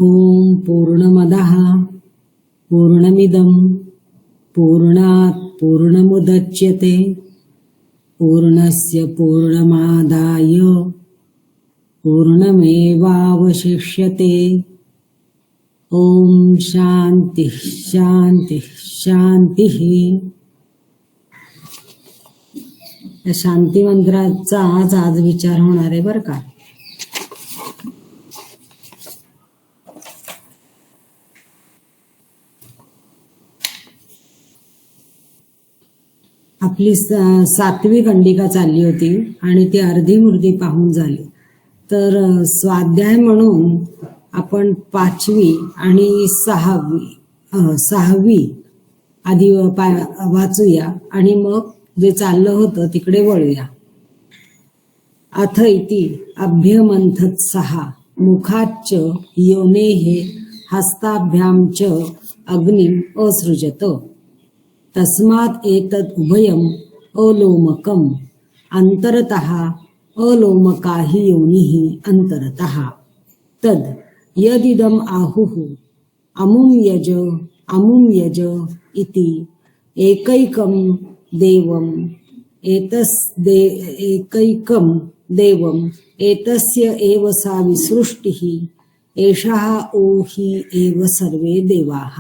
ओम पूर्णमदः पूर्णमिदं पूर्णात् पूर्णमुदच्यते पूर्णस्य पूर्णमादाय पूर्णमेवावशिष्यते। ओम शांति शांति शांति। या शांती मंत्राचा आज विचार होणार आहे बरं का। आपली 7वी खंडिका चालली होती आणि ती अर्धी मूर्ती पाहून झाली। तर स्वाध्याय म्हणून आपण 5वी आणि 6वी आधी वाचूया आणि मग जे चाललं होतं तिकडे वळूया। अथ इति अभ्यमंथत 6 मुखाच्च योनेः हस्ताभ्यां च अग्निम असृजत तस्मात् एतद् उभयम् अलोमकम् अन्तरतः अलोमका हि योनिः अन्तरतः तद् यदिदम् आहुः अमुं यज इति एकैकं देवम् एतस्य एव सा विसृष्टिः एषः ओहि एव सर्वे देवाः।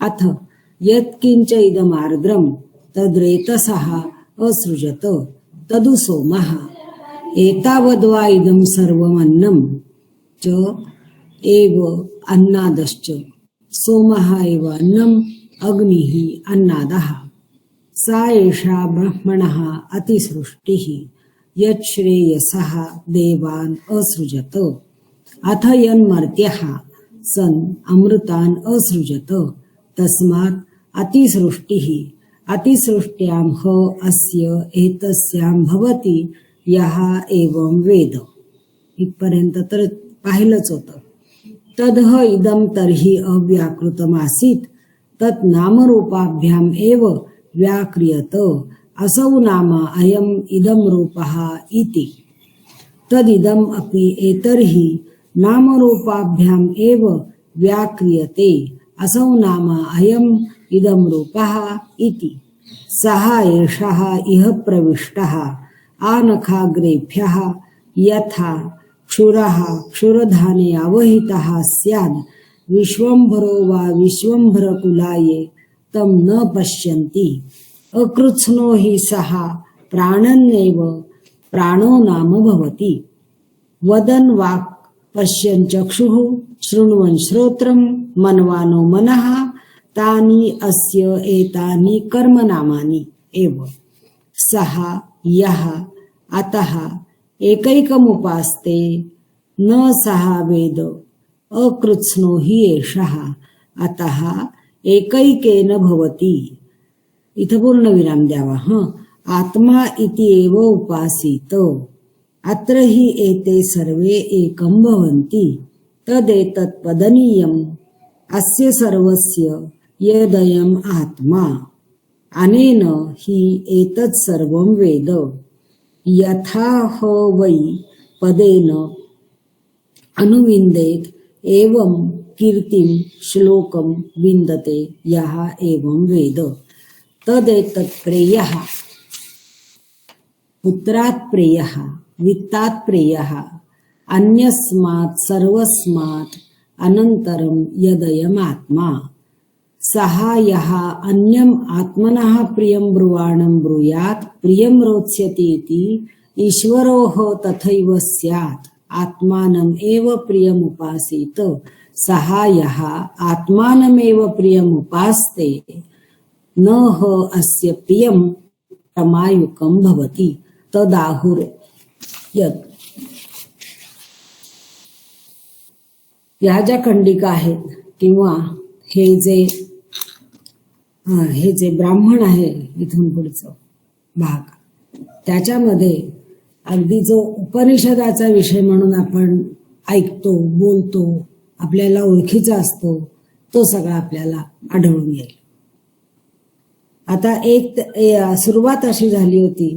अथ यत्किंच इदमार्द्रं तद्रेतसः असृजत तदु सोमः एतावद्वा इदं सर्वमन्नं च एव अन्नादश्च सोमः एव अन्नम् अग्निः अन्नादः सा एषा ब्रह्मणः अतिसृष्टिः यच्छ्रेयसः देवान् असृजत। अथ यन्मर्त्यः सन् अमृतान् असृजत तस्मात् अतिसृष्ट्यां ह अस्य एतस्यां भवति यः एवं वेद। इथपर्यंत तर पाहिलंच होतं। तद्ह इदं तर्हि अव्याकृतमासीत् तत् नामरूपाभ्याम् एव व्याक्रियत असौ नाम अयम् इदं रूपः इति। तदिदम् अपि एतर्हि नामरूपाभ्याम् एव व्याक्रियते असौ नाम अयम् इदं रूपः इति। सः एषः इह प्रविष्टः आनखाग्रेभ्यः यथा क्षुरः क्षुरधाने अवहितः स्यात् विश्वम्भरो वा विश्वम्भरकुलाये तं न पश्यन्ति अकृत्स्नो हि सः प्राणन्नेव प्राणो नाम भवति। वदन् वाक् पश्यन् चक्षुः शृण्वन् श्रोत्रं मनवानो मनः तानि अस्य एतानि कर्मनामानि एव। सः यः अतः एकैकमुपास्ते न सः वेद अकृत्स्नो हि एषः अतः एकैकेन भवति। इथं पूर्णविराम द्यावा। आत्मा इति एव उपासीत अत्र हि एते सर्वे एकं भवन्ति तदेतत् पदनीयम् अस्य सर्वस्य यदयम् आत्मा अनेन हि एतत् सर्वं वेद यथा ह वै पदेन अनुविन्देत् एवं कीर्तिं श्लोकं विन्दते यः एवं वेद। तदेतत् प्रेयः पुत्रात् प्रेयः वित्तात् प्रेयः अन्यस्मात् सर्वस्मात् अनन्तरं यदयमात्मा सः यः अन्यम् आत्मनः प्रियं ब्रुवाणं ब्रूयात् प्रियं रोत्स्यति इति ईश्वरोः तथैव स्यात् आत्मानम् एव प्रियमुपासीत सः यः आत्मानमेव प्रियमुपास्ते न ह अस्य प्रियं प्रमायुकं भवति तदाहुर् यत्। या ज्या खंडिका आहेत किंवा हे जे ब्राह्मण आहे इथून पुढचं भाग त्याच्यामध्ये अगदी जो उपनिषदाचा विषय म्हणून आपण ऐकतो बोलतो आपल्याला ओळखीचा असतो तो सगळा आपल्याला आढळून येईल। आता एक सुरुवात अशी झाली होती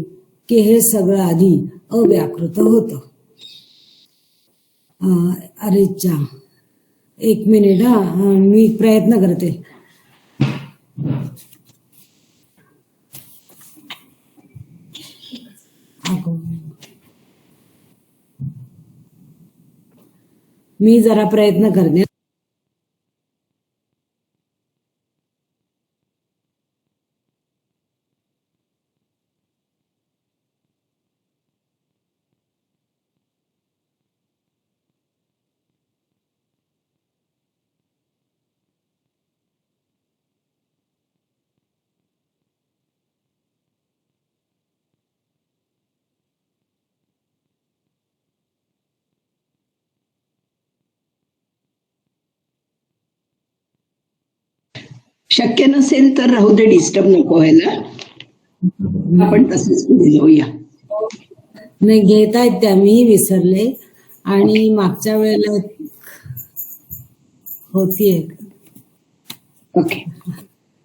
की हे सगळं आधी अव्याकृत होतं। अरेच्या एक मिनिट. मी प्रयत्न करते. मी जरा प्रयत्न करते. शक्य नसेल तर राहू दे, डिस्टर्ब नको व्हायला, आपण तसंच पुढे जाऊया. नाही, घेतायत त्या, मी विसरले. आणि मागच्या वेळेला होतीये. Okay,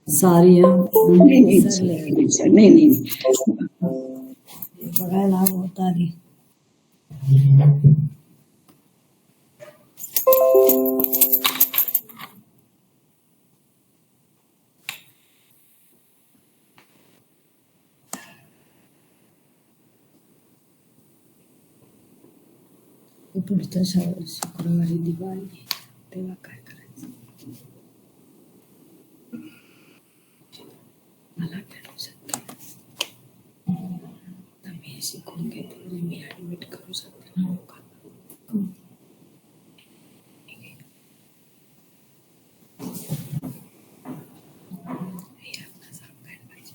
sorry. विसरले. नाही बघायला होत आधी. पुढच्या शुक्रवारी दिवाळी, तेव्हा काय करायचं मला भेटू शकते. मी हे शिकून घेते, मी ऍडमिट करू शकते ना लोकांना. हे आपलं सांगायला पाहिजे.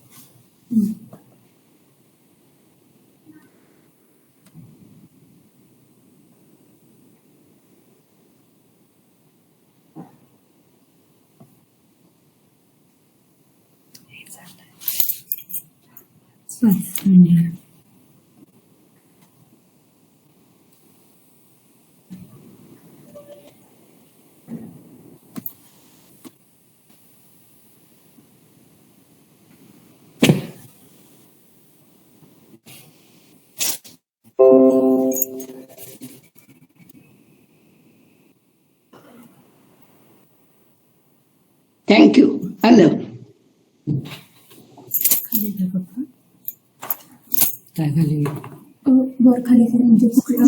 थँक्यू. आलं काय खाली वर खाली करून म्हणजे पकडा.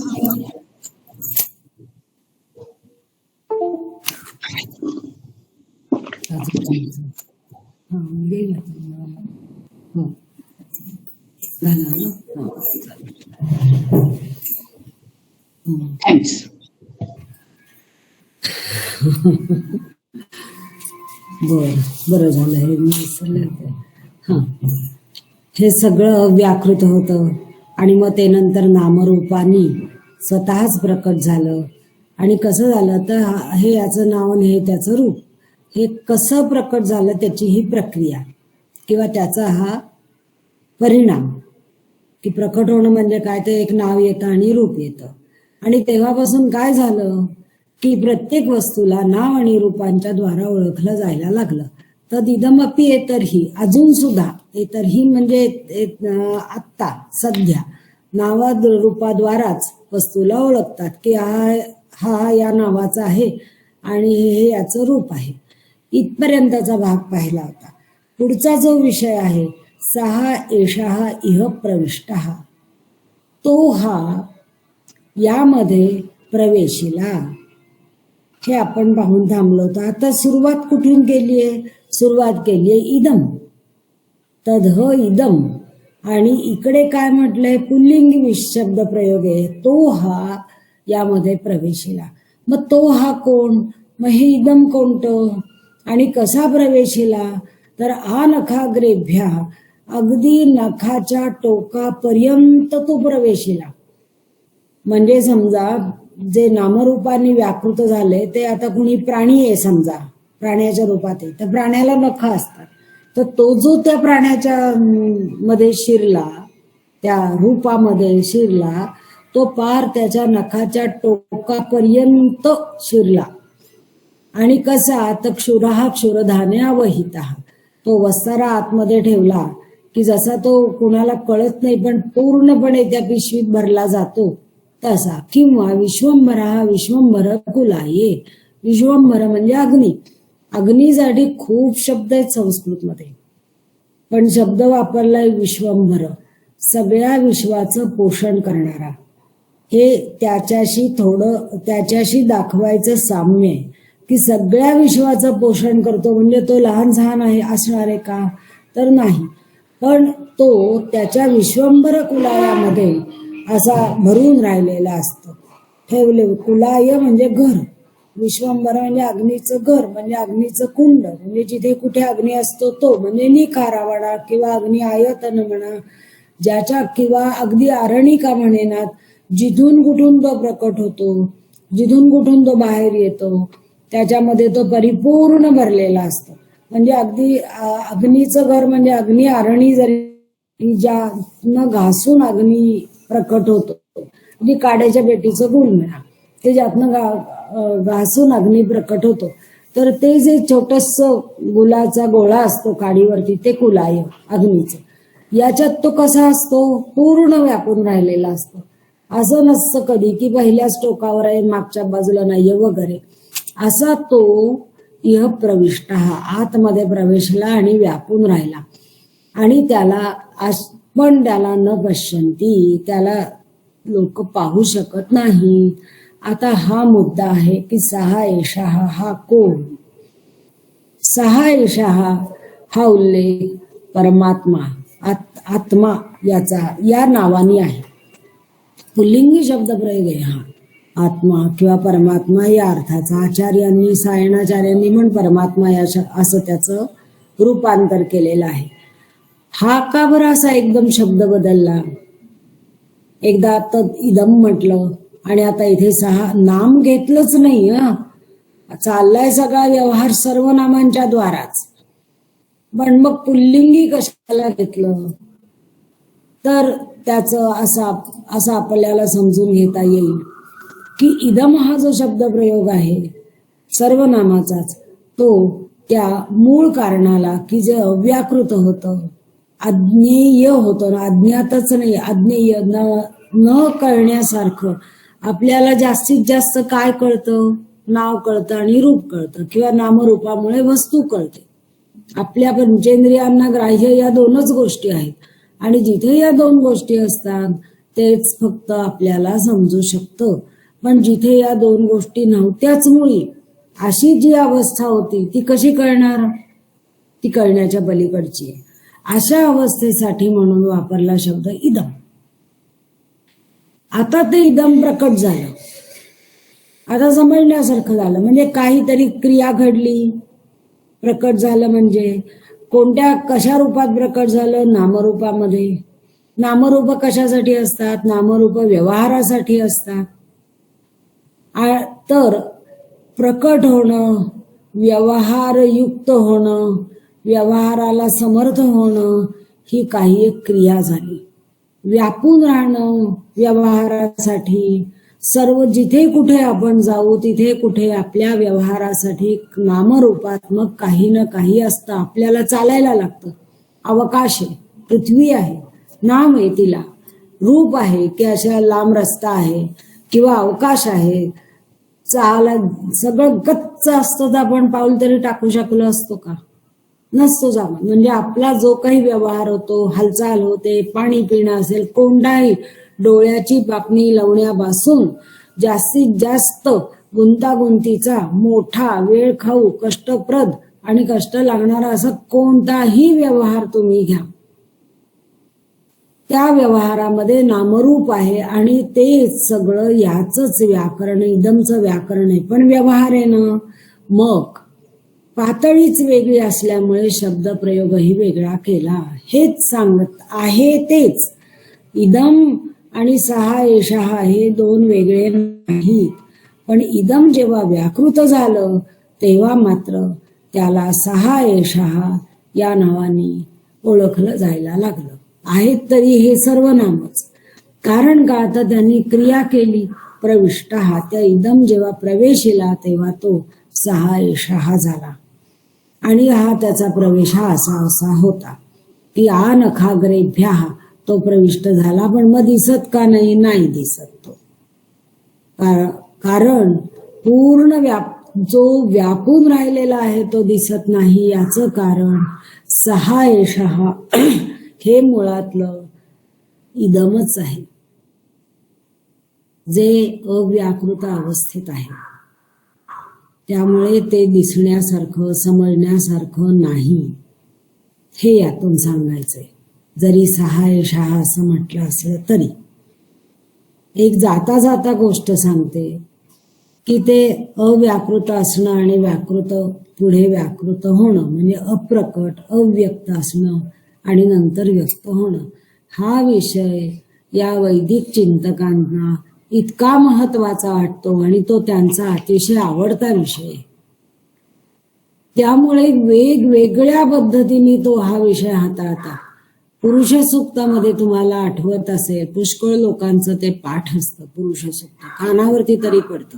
गेलं. हो, झालं ना. थँक्स. बरं झालं, हे मी विसरले होते. हां, हे सगळं व्याकृत होतं आणि मग ते नंतर नामरूपानी स्वतःच प्रकट झालं. आणि कसं झालं तर हे याचं नाव आणि हे त्याचं रूप, हे कसं प्रकट झालं त्याची ही प्रक्रिया किंवा त्याचा हा परिणाम, की प्रकट होणं म्हणजे काय, ते एक नाव येतं आणि रूप येतं. आणि तेव्हापासून काय झालं की प्रत्येक वस्तूला नाव आणि रूपांच्या द्वारा ओळखलं जायला लागलं. तर इदमपी एतरही, अजून सुद्धा एतरही म्हणजे आत्ता सध्या नावा रूपाद्वाराच वस्तूला ओळखतात की हा या नावाचा आहे आणि हे याचं रूप आहे. इथपर्यंतचा भाग पाहिला होता. पुढचा जो विषय आहे, सहा एषः इह प्रविष्टः, तो हा यामध्ये प्रवेशिला, हे आपण पाहून थांबलो होतो. आता सुरुवात कुठून केलीये? सुरुवात केलीये इदम, तद्ह इदम. आणि इकडे काय म्हटलंय, पुल्लिंगी शब्द प्रयोग आहे, तो हा यामध्ये प्रवेशिला. मग तो हा कोण? मग हे इदम कोणतं आणि कसा प्रवेशिला? तर नखाग्रेभ्या, अगदी नखाच्या टोकापर्यंत तो प्रवेशिला. म्हणजे समजा जे नामरूपाने व्याकृत झाले ते आता कुणी प्राणी आहे समजा, प्राण्याच्या रूपात आहे, तर प्राण्याला नख असतात. तर तो जो त्या प्राण्याच्या मध्ये शिरला, त्या रूपामध्ये शिरला, तो पार त्याच्या नखाच्या टोकापर्यंत शिरला. आणि कसा? तर क्षुरहा क्षुरधाने अवहिता, तो वस्तारा आतमध्ये ठेवला की जसा तो कुणाला कळत नाही पण पूर्णपणे त्या पिशवीत भरला जातो तसा. किंवा विश्वंभरा विश्वंभर कुलाये, विश्वंभर म्हणजे अग्नी. अग्नीसाठी खूप शब्द आहेत संस्कृतमध्ये, पण शब्द वापरलाय विश्वंभर, सगळ्या विश्वाचं पोषण करणारा. हे त्याच्याशी दाखवायचं साम्य आहे की सगळ्या विश्वाचं पोषण करतो म्हणजे तो लहान सहान आहे असणार आहे का, तर नाही. पण तो त्याच्या विश्वंभर कुलायामध्ये असा भरून राहिलेला असतो. ठेवले कुलाय म्हणजे घर, विश्वंभर म्हणजे अग्नीचं घर, म्हणजे अग्नीचं कुंड, म्हणजे जिथे कुठे अग्नी असतो तो, म्हणजे निखारा म्हणा किंवा अग्नी आयतन म्हणा, ज्याच्या किंवा अगदी आरणिका म्हणेनात, जिथून कुठून तो प्रकट होतो, जिथून कुठून तो बाहेर येतो, त्याच्यामध्ये तो परिपूर्ण भरलेला असतो. म्हणजे अगदी अग्नीचं घर म्हणजे अग्नी आरणी जरी ज्यातनं घासून अग्नी प्रकट होतो, म्हणजे काड्याच्या पेटीचं गुण म्हणा, ते ज्यातनं घासून अग्नी प्रकट होतो, तर ते जे छोटंसं गुलाचा गोळा असतो काडीवरती ते कुलाय अग्नीचं. याच्यात तो कसा असतो, पूर्ण व्यापून राहिलेला असतो. असं नसतं कधी की पहिल्याच टोकावर आहे मागच्या बाजूला नाहीये वगैरे. असा तो इह प्रविष्ट, हा आतमध्ये प्रवेशला आणि व्यापून राहिला. आणि त्याला न पश्यंती, त्याला लोक पाहू शकत नाही. आता हा मुद्दा आहे की सहा एषा हा कोण. सहा एषा हा उल्लेख परमात्मा आत्मा या नावाने आहे. पुल्लिंगी शब्द प्रयोग आहे हा, आत्मा किंवा परमात्मा या अर्थाचा. आचार्यांनी सायणाचार्यांनी पण परमात्मा असं त्याचं रूपांतर केलेलं आहे. हा का बरं असा एकदम शब्द बदलला? एकदा आता इदम म्हटलं आणि आता इथे सहा नाम घेतलंच नाही. चाललाय सगळा व्यवहार सर्वनामांच्या द्वाराच, पण मग पुल्लिंगी कशाला घेतलं? तर त्याचं असं आपल्याला समजून घेता येईल की इदम हा जो शब्द प्रयोग आहे सर्वनामाचाच, तो त्या मूळ कारणाला की जे अव्याकृत होतं, अज्ञेय होतं ना, अज्ञातच नाही, अज्ञेय न कळण्यासारखं. आपल्याला जास्तीत जास्त काय कळतं? नाव कळतं आणि रूप कळतं किंवा नामरूपामुळे वस्तू कळते. आपल्या पंचेंद्रियांना ग्राह्य या दोनच गोष्टी आहेत आणि जिथे या दोन गोष्टी असतात तेच फक्त आपल्याला समजू शकतं. पण जिथे या दोन गोष्टी नव्हत्याच मुळी अशी जी अवस्था होती ती कशी कळणार? ती कळण्याच्या पलीकडची आहे. अशा अवस्थेसाठी म्हणून वापरला शब्द इदम. आता ते इदम प्रकट झालं, आता समजण्यासारखं झालं. म्हणजे काहीतरी क्रिया घडली, प्रकट झालं. म्हणजे कशा रूपात प्रकट झालं? नामरूपामध्ये. नामरूप कशासाठी असतात? नामरूप व्यवहारासाठी असतात. तर प्रकट होणं, व्यवहारयुक्त होणं, व्यवहाराला समर्थ होणं ही काही एक क्रिया झाली. व्यापून राहणं व्यवहारासाठी, सर्व जिथे कुठे आपण जाऊ तिथे कुठे आपल्या व्यवहारासाठी नामरूपात्मक काही ना काही असतं. आपल्याला चालायला लागतं. अवकाश आहे, पृथ्वी आहे, नाम आहे तिला, रूप आहे की अशा लांब रस्ता आहे किंवा अवकाश आहे. सगळं गच्च असतं तर आपण पाऊल तरी टाकू शकलो असतो का? नसतो जाणं. म्हणजे आपला जो काही व्यवहार होतो, हालचाल होते, पाणी पिणं असेल, कोणताही डोळ्याची पापणी लावण्यापासून जास्तीत जास्त गुंतागुंतीचा, मोठा, वेळ खाऊ, कष्टप्रद आणि कष्ट लागणारा असा कोणताही व्यवहार तुम्ही घ्या, त्या व्यवहारामध्ये नामरूप आहे आणि ते सगळं याचंच व्याकरण, इदमचं व्याकरण आहे. पण व्यवहार आहे ना, मग पातळीच वेगळी असल्यामुळे शब्दप्रयोगही वेगळा केला. हेच सांगत आहे. तेच इदम आणि सहा एषः हे दोन वेगळे नाहीत. पण इदम जेव्हा व्याकृत झालं तेव्हा मात्र त्याला सहा एषः या नावाने ओळखलं जायला लागलं. आहेत तरी हे सर्वनामच. कारण का? आता त्यांनी क्रिया केली. प्रविष्ट हा, त्या इदम जेव्हा प्रवेशिला तेव्हा तो सहा एषः झाला. आणि हा त्याचा प्रवेश हा असा होता की आ नखाग्रेभ्या तो प्रविष्ट झाला. पण मग दिसत का नाही? नाही दिसत तो. कारण पूर्ण जो व्यापून राहिलेला आहे तो दिसत नाही. याचं कारण सहा एषः हे मुळातलं इदमच आहे, जे अव्याकृत अवस्थेत आहे. त्यामुळे ते दिसण्यासारखं समजण्यासारखं नाही, हे यातून सांगायचंय. जरी सहा एषः असं म्हटलं असलं तरी एक जाता जाता गोष्ट सांगते की ते अव्याकृत असणं आणि व्याकृत पुढे व्याकृत होणं, म्हणजे अप्रकट अव्यक्त असणं आणि नंतर व्यक्त होणं, हा विषय या वैदिक चिंतकांना इतका महत्वाचा वाटतो आणि तो त्यांचा अतिशय आवडता विषय. त्यामुळे वेगवेगळ्या पद्धतीने तो हा विषय हाताळतात. पुरुष सूक्तामध्ये तुम्हाला आठवत असेल, पुष्कळ लोकांचं ते पाठ असतं. पुरुष सूक्त कानावरती तरी पडतं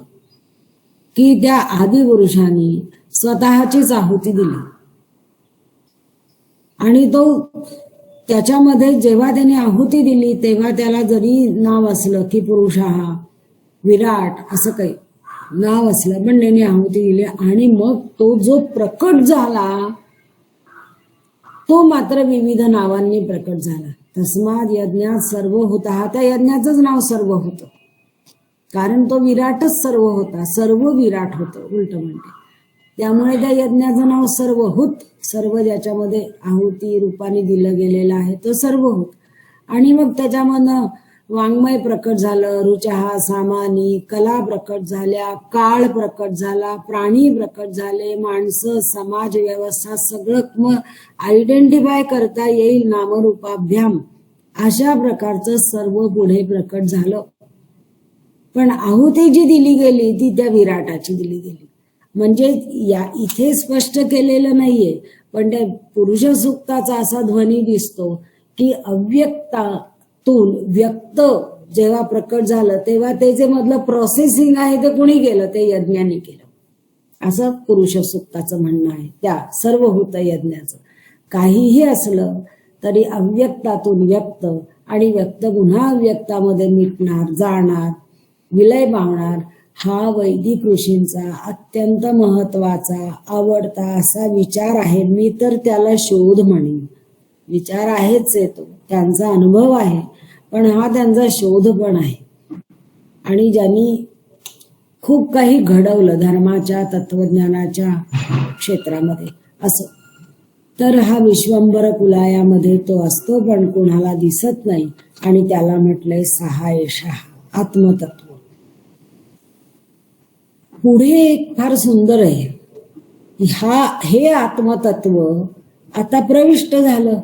की त्या आदिपुरुषांनी स्वतःचीच आहुती दिली आणि तो त्याच्यामध्ये जेव्हा त्याने आहुती दिली तेव्हा त्याला जरी नाव असलं की पुरुष हा विराट असं काही नाव असलं, पण त्याने आहुती दिली आणि मग तो जो प्रकट झाला तो मात्र विविध नावांनी प्रकट झाला. तस्माद यज्ञात सर्व होता, हा त्या यज्ञाचंच नाव सर्व होतं, कारण तो विराटच सर्व होता, सर्व विराट होतं उलट म्हणते. त्यामुळे त्या यज्ञाचं नाव सर्वहूत, सर्व ज्याच्यामध्ये आहुती रूपाने दिलं गेलेलं आहे तो सर्वहूत. आणि मग त्याच्यामधनं वाङ्मय प्रकट झालं, रुचहा सामानी, कला प्रकट झाल्या, काळ प्रकट झाला, प्राणी प्रकट झाले, माणसं, समाज व्यवस्था सगळं मग आयडेंटिफाय करता येईल नामरूपाभ्याम, अशा प्रकारचं सर्व पुढे प्रकट झालं. पण आहुती जी दिली गेली ती त्या विराटाची दिली गेली. म्हणजे या इथे स्पष्ट केलेलं नाहीये, पण त्या पुरुष सूक्ताचा असा ध्वनी दिसतो की अव्यक्तातून व्यक्त जेव्हा प्रकट झालं तेव्हा ते जे मधलं प्रोसेसिंग आहे ते कोणी केलं, ते यज्ञाने केलं, असं पुरुष सूक्ताचं म्हणणं आहे. त्या सर्वभूत यज्ञाचं काहीही असलं तरी अव्यक्तातून व्यक्त आणि व्यक्त पुन्हा अव्यक्तामध्ये मिटणार, जाणार, विलय पावणार, हा वैदिक ऋषींचा अत्यंत महत्वाचा आवडता असा विचार आहे. मी तर त्याला शोध म्हणेन. विचार आहेच आहे, तो त्यांचा अनुभव आहे, पण हा त्यांचा शोध पण आहे. आणि ज्यांनी खूप काही घडवलं धर्माच्या तत्वज्ञानाच्या क्षेत्रामध्ये असं, तर हा विश्वंभर कुलायामध्ये तो असतो, पण कोणाला दिसत नाही. आणि त्याला म्हटलंय सहा एषः आत्मतत्व. पुढे एक फार सुंदर आहे, हे आत्मतत्व आता प्रविष्ट झालं.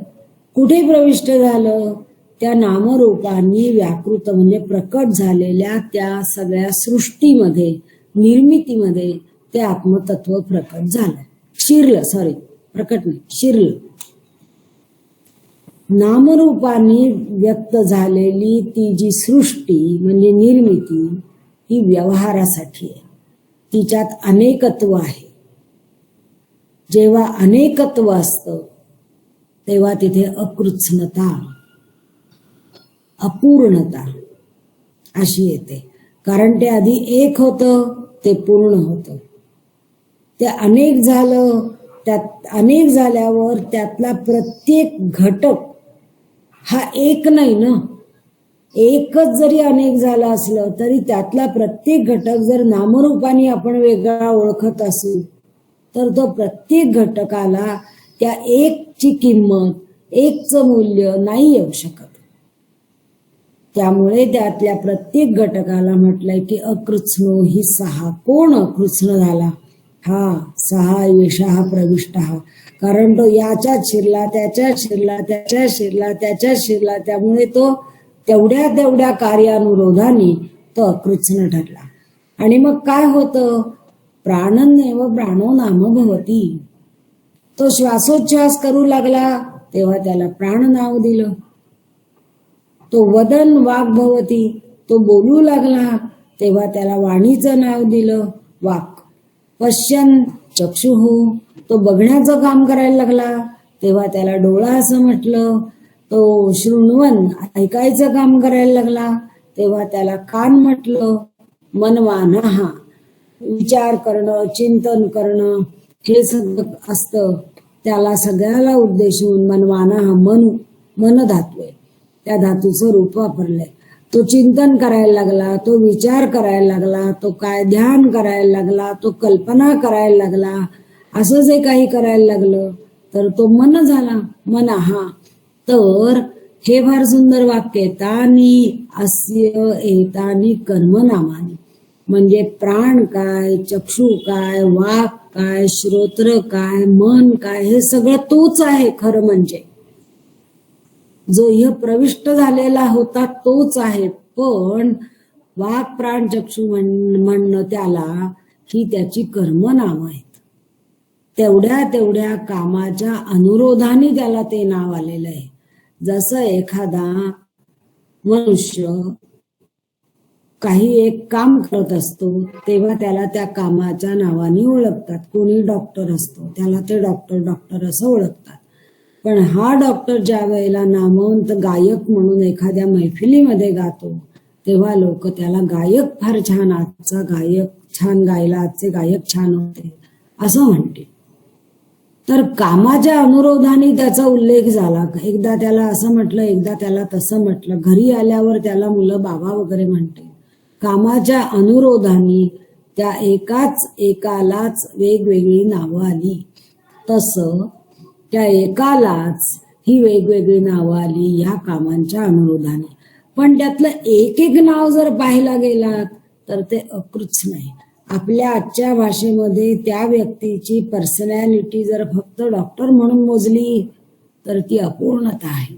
कुठे प्रविष्ट झालं? त्या नामरूपांनी व्याकृत म्हणजे प्रकट झालेल्या त्या सगळ्या सृष्टीमध्ये, निर्मितीमध्ये ते आत्मतत्व प्रकट झालं, शिरलं. प्रकट नाही, शिरलं. नामरूपांनी व्यक्त झालेली ती जी सृष्टी म्हणजे निर्मिती ही व्यवहारासाठी आहे. तिच्यात अनेकत्व आहे. जेव्हा अनेकत्व असतं तेव्हा तिथे अकृत्स्नता, अपूर्णता अशी येते. कारण ते आधी एक होतं, ते पूर्ण होतं. ते अनेक झालं, त्यात अनेक झाल्यावर त्यातला प्रत्येक घटक हा एक नाही ना. एकच जरी अनेक झाला असलं तरी त्यातला प्रत्येक घटक जर नामरूपाने आपण वेगळा ओळखत असू तर तो प्रत्येक घटकाला त्या एकची किंमत, एकचं मूल्य नाही येऊ शकत. त्यामुळे त्यातल्या प्रत्येक घटकाला म्हटलंय की अकृत्स्नो ही सहा. कोण अकृत्स्न झाला? हा सहा एषः प्रविष्टः. कारण तो याच्यात शिरला, त्याच्यात शिरला, त्याच्यात शिरला, त्याच्यात शिरला. त्यामुळे तो तेवढ्या कार्यानुरोधाने तो अकृत्स्न ठरला. आणि मग काय होतं? प्राणन्नेव प्राणो नाम भवती. तो श्वासोच्छ्वास करू लागला तेव्हा त्याला प्राण नाव दिलं. तो वदन वाक् भवती, तो बोलू लागला तेव्हा त्याला वाणीचं नाव दिलं, वाक्. पश्यन् चक्षुः, तो बघण्याचं काम करायला लागला तेव्हा त्याला डोळा असं म्हटलं. तो शृण्वन्, ऐकायचं काम करायला लागला तेव्हा त्याला कान म्हटलं. मनमानः, विचार करणं, चिंतन करणं हे सगळं असतं. त्याला सगळ्याला उद्देशून मनवाना हा मन धातू आहे. त्या धातूचं रूप वापरलंय. तो चिंतन करायला लागला, तो विचार करायला लागला, तो काय ध्यान करायला लागला, तो कल्पना करायला लागला, असं जे काही करायला लागलं तर तो मन झाला. मन हा. तर हे फार सुंदर वाक्य आहे. तानी अस्य एतानी कर्मनामानी. म्हणजे प्राण काय, चक्षु काय, वाक काय, श्रोत्र काय, मन काय, हे सगळं तोच आहे. खरं म्हणजे जो ह्य प्रविष्ट झालेला होता तोच आहे. पण वाक प्राण चक्षु म्हणणं त्याला ही त्याची कर्मनामं आहेत. तेवढ्या कामाच्या अनुरोधाने त्याला ते नाव आलेलं आहे. जसं एखादा मनुष्य काही एक काम करत असतो तेव्हा त्याला त्या कामाच्या नावाने ओळखतात. कोणी डॉक्टर असतो त्याला ते डॉक्टर असं ओळखतात. पण हा डॉक्टर ज्या वेळेला नामवंत गायक म्हणून एखाद्या मैफिलीमध्ये गातो तेव्हा लोक त्याला गायक फार छान, आजचा गायक छान गायला, आजचे गायक छान होते असं म्हणते. तर कामाच्या अनुरोधाने त्याचा उल्लेख झाला. एकदा त्याला असं म्हटलं, एकदा त्याला तसं म्हटलं. घरी आल्यावर त्याला मुलं बाबा वगैरे म्हणते. कामाच्या अनुरोधाने त्या एकालाच वेगवेगळी नावं आली. तसं त्या एकालाच ही वेगवेगळी नावं आली या कामांच्या अनुरोधाने. पण त्यातलं एक नाव जर पाहायला गेलात तर ते अकृच नाही. आपल्या आजच्या भाषेमध्ये त्या व्यक्तीची पर्सनॅलिटी जर फक्त डॉक्टर म्हणून मोजली तर ती अपूर्णता आहे.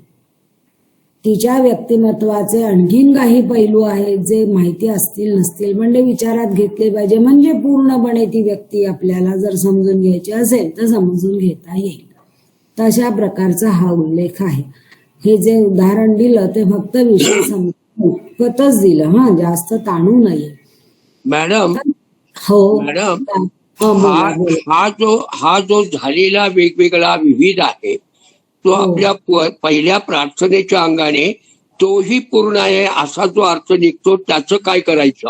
तिच्या व्यक्तिमत्वाचे आणखीन काही पैलू आहेत जे माहिती असतील नसतील म्हणजे विचारात घेतले पाहिजे. म्हणजे पूर्णपणे ती व्यक्ती आपल्याला जर समजून घ्यायची असेल तर समजून घेता येईल. तशा प्रकारचा हा उल्लेख आहे. हे जे उदाहरण दिलं ते फक्त विषय समजतच दिलं, जास्त ताणू नये. मॅडम हो मॅडम बोला, बोला. हा जो झालेला वेगवेगळा विविध आहे तो आपल्या पहिल्या प्रार्थनेच्या अंगाने तोही पूर्ण आहे असा जो अर्थ निघतो त्याचं काय करायचं?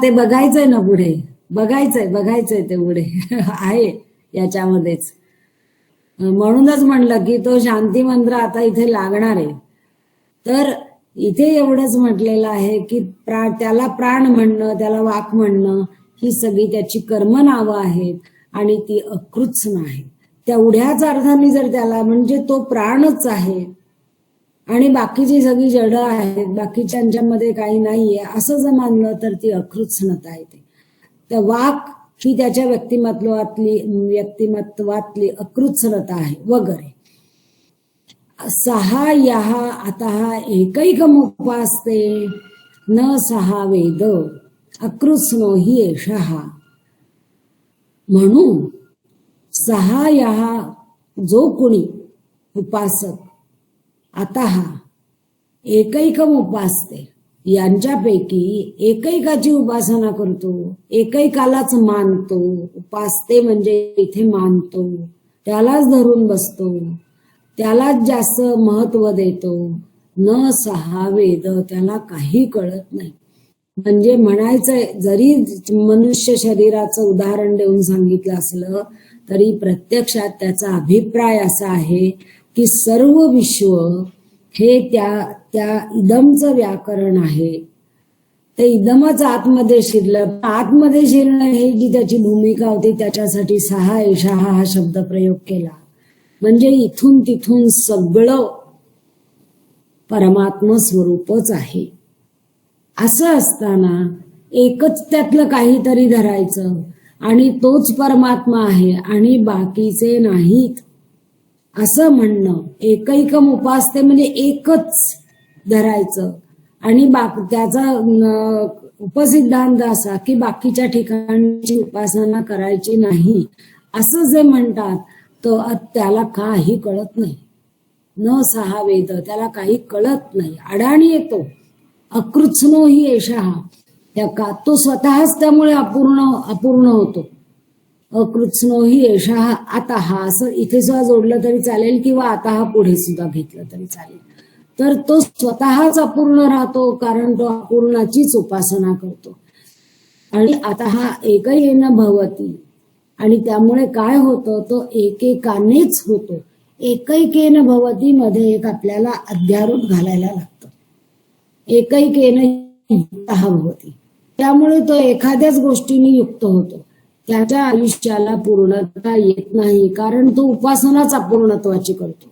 ते बघायचंय ना पुढे, बघायचंय ते पुढे आहे याच्यामध्येच. म्हणूनच म्हणलं की तो शांती मंत्र आता इथे लागणार आहे. तर इथे एवढंच म्हटलेलं आहे की त्याला प्राण म्हणणं, त्याला वाक म्हणणं ही सगळी त्याची कर्मनावं आहेत आणि ती अकृच नाही. तेवढ्याच अर्थाने जर त्याला म्हणजे तो प्राणच आहे आणि बाकीची सगळी जडं आहेत, बाकीच्यांच्यामध्ये काही नाहीये असं जर मानलं तर ती अकृत्स्नता येते. तर वाक ही त्याच्या व्यक्तिमत्वातली अकृत्स्नता आहे वगैरे. सहा यहा आता एकैकमुपास्ते न सहा वेद अकृत्स्नो हि एषः. म्हणून सहा यहा जो कोणी उपासक आता एकैकम उपासते यांच्यापैकी एकैकाची उपासना करतो, एकैकालाच मानतो. उपासते म्हणजे इथे मानतो, त्यालाच धरून बसतो, त्यालाच जास्त महत्व देतो. न सहा वेद त्याला काही कळत नाही. म्हणजे म्हणायचंय जरी मनुष्य शरीराचं उदाहरण देऊन सांगितलं असलं तरी प्रत्यक्षात त्याचा अभिप्राय असा आहे की सर्व विश्व हे त्या इदमचं व्याकरण आहे. ते इदमच आतमध्ये शिरलं. आतमध्ये शिरणं हे जी त्याची भूमिका होती त्याच्यासाठी सहा एषः हा शब्द प्रयोग केला. म्हणजे इथून तिथून सगळं परमात्म स्वरूपच आहे. असं असताना एकच त्यातलं काहीतरी धरायचं आणि तोच परमात्मा आहे आणि बाकीचे नाहीत असं म्हणणं. एकैकम उपासते म्हणजे एकच धरायचं आणि त्याचा उपसिद्धांत असा की बाकीच्या ठिकाणची उपासना करायची नाही असं जे म्हणतात तर त्याला काही कळत नाही. न सहा वेद त्याला काही कळत नाही, अडाणी येतो. अकृत्स्नो हि एषः तो स्वतःच त्यामुळे अपूर्ण होतो. अकृत्स्नो हि एषः आता असं इथे सुद्धा जोडलं तरी चालेल किंवा आता पुढे सुद्धा घेतलं तरी चालेल. तर तो स्वतःच अपूर्ण राहतो कारण तो अपूर्णाचीच उपासना करतो. आणि आता हा एकैकेन भवती, आणि त्यामुळे काय होतं, तो एकेकानेच होतो. एकैकेन भवती मध्ये एक आपल्याला अध्यारोप घालायला लागतं. एकैकेन युक्तः भवती, त्यामुळे तो एखाद्याच गोष्टीने युक्त होतो. त्याच्या आयुष्याला पूर्णता येत नाही, कारण तो उपासनाच अपूर्णत्वाची करतो.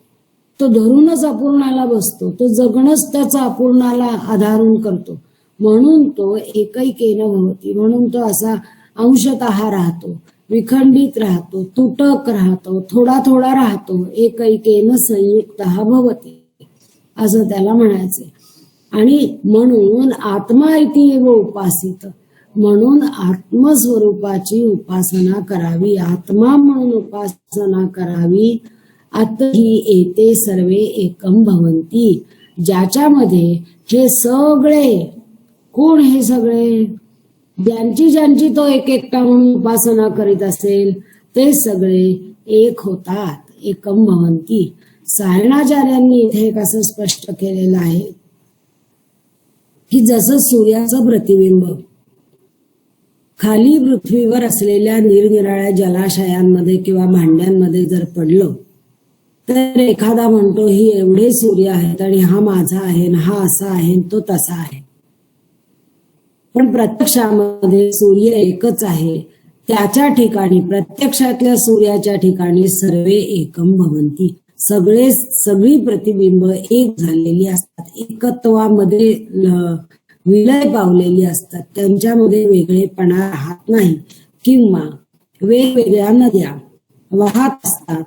तो धरूनच अपूर्णाला बसतो. तो जगणंच त्याचा अपूर्णाला आधारून करतो. म्हणून तो एकैकेन भवती, म्हणून तो असा अंशतः राहतो, विखंडित राहतो, तुटक राहतो, थोडा थोडा राहतो. एकैकेन संयुक्तः भवती असं त्याला म्हणायचंय. आणि म्हणून आत्मा इति एव उपासित, म्हणून आत्मस्वरूपाची उपासना करावी, आत्मा म्हणून उपासना करावी. आतही एते सर्वे एकम भवंती, ज्याच्यामध्ये हे सगळे, कोण हे सगळे, ज्यांची ज्यांची तो एक एकटा म्हणून उपासना करीत असेल ते सगळे एक होतात, एकम भवंती. सायणाचार्यांनी इथे एक असं स्पष्ट केलेलं आहे की जसं सूर्याचं प्रतिबिंब खाली पृथ्वीवर असलेल्या निरनिराळ्या जलाशयांमध्ये किंवा भांड्यांमध्ये जर पडलं तर एखादा म्हणतो ही एवढे सूर्य आहेत आणि हा माझा आहे, हा असा आहे, तो तसा आहे. पण प्रत्यक्षामध्ये सूर्य एकच आहे. त्याच्या ठिकाणी, प्रत्यक्षातल्या सूर्याच्या ठिकाणी सर्वे एकम भवंती, सगळी प्रतिबिंब एक झालेली असतात, एकत्वामध्ये विलय पावलेली असतात. त्यांच्यामध्ये वेगळेपणा राहत नाही, किंवा वेगवेगळ्या नद्या वाहत असतात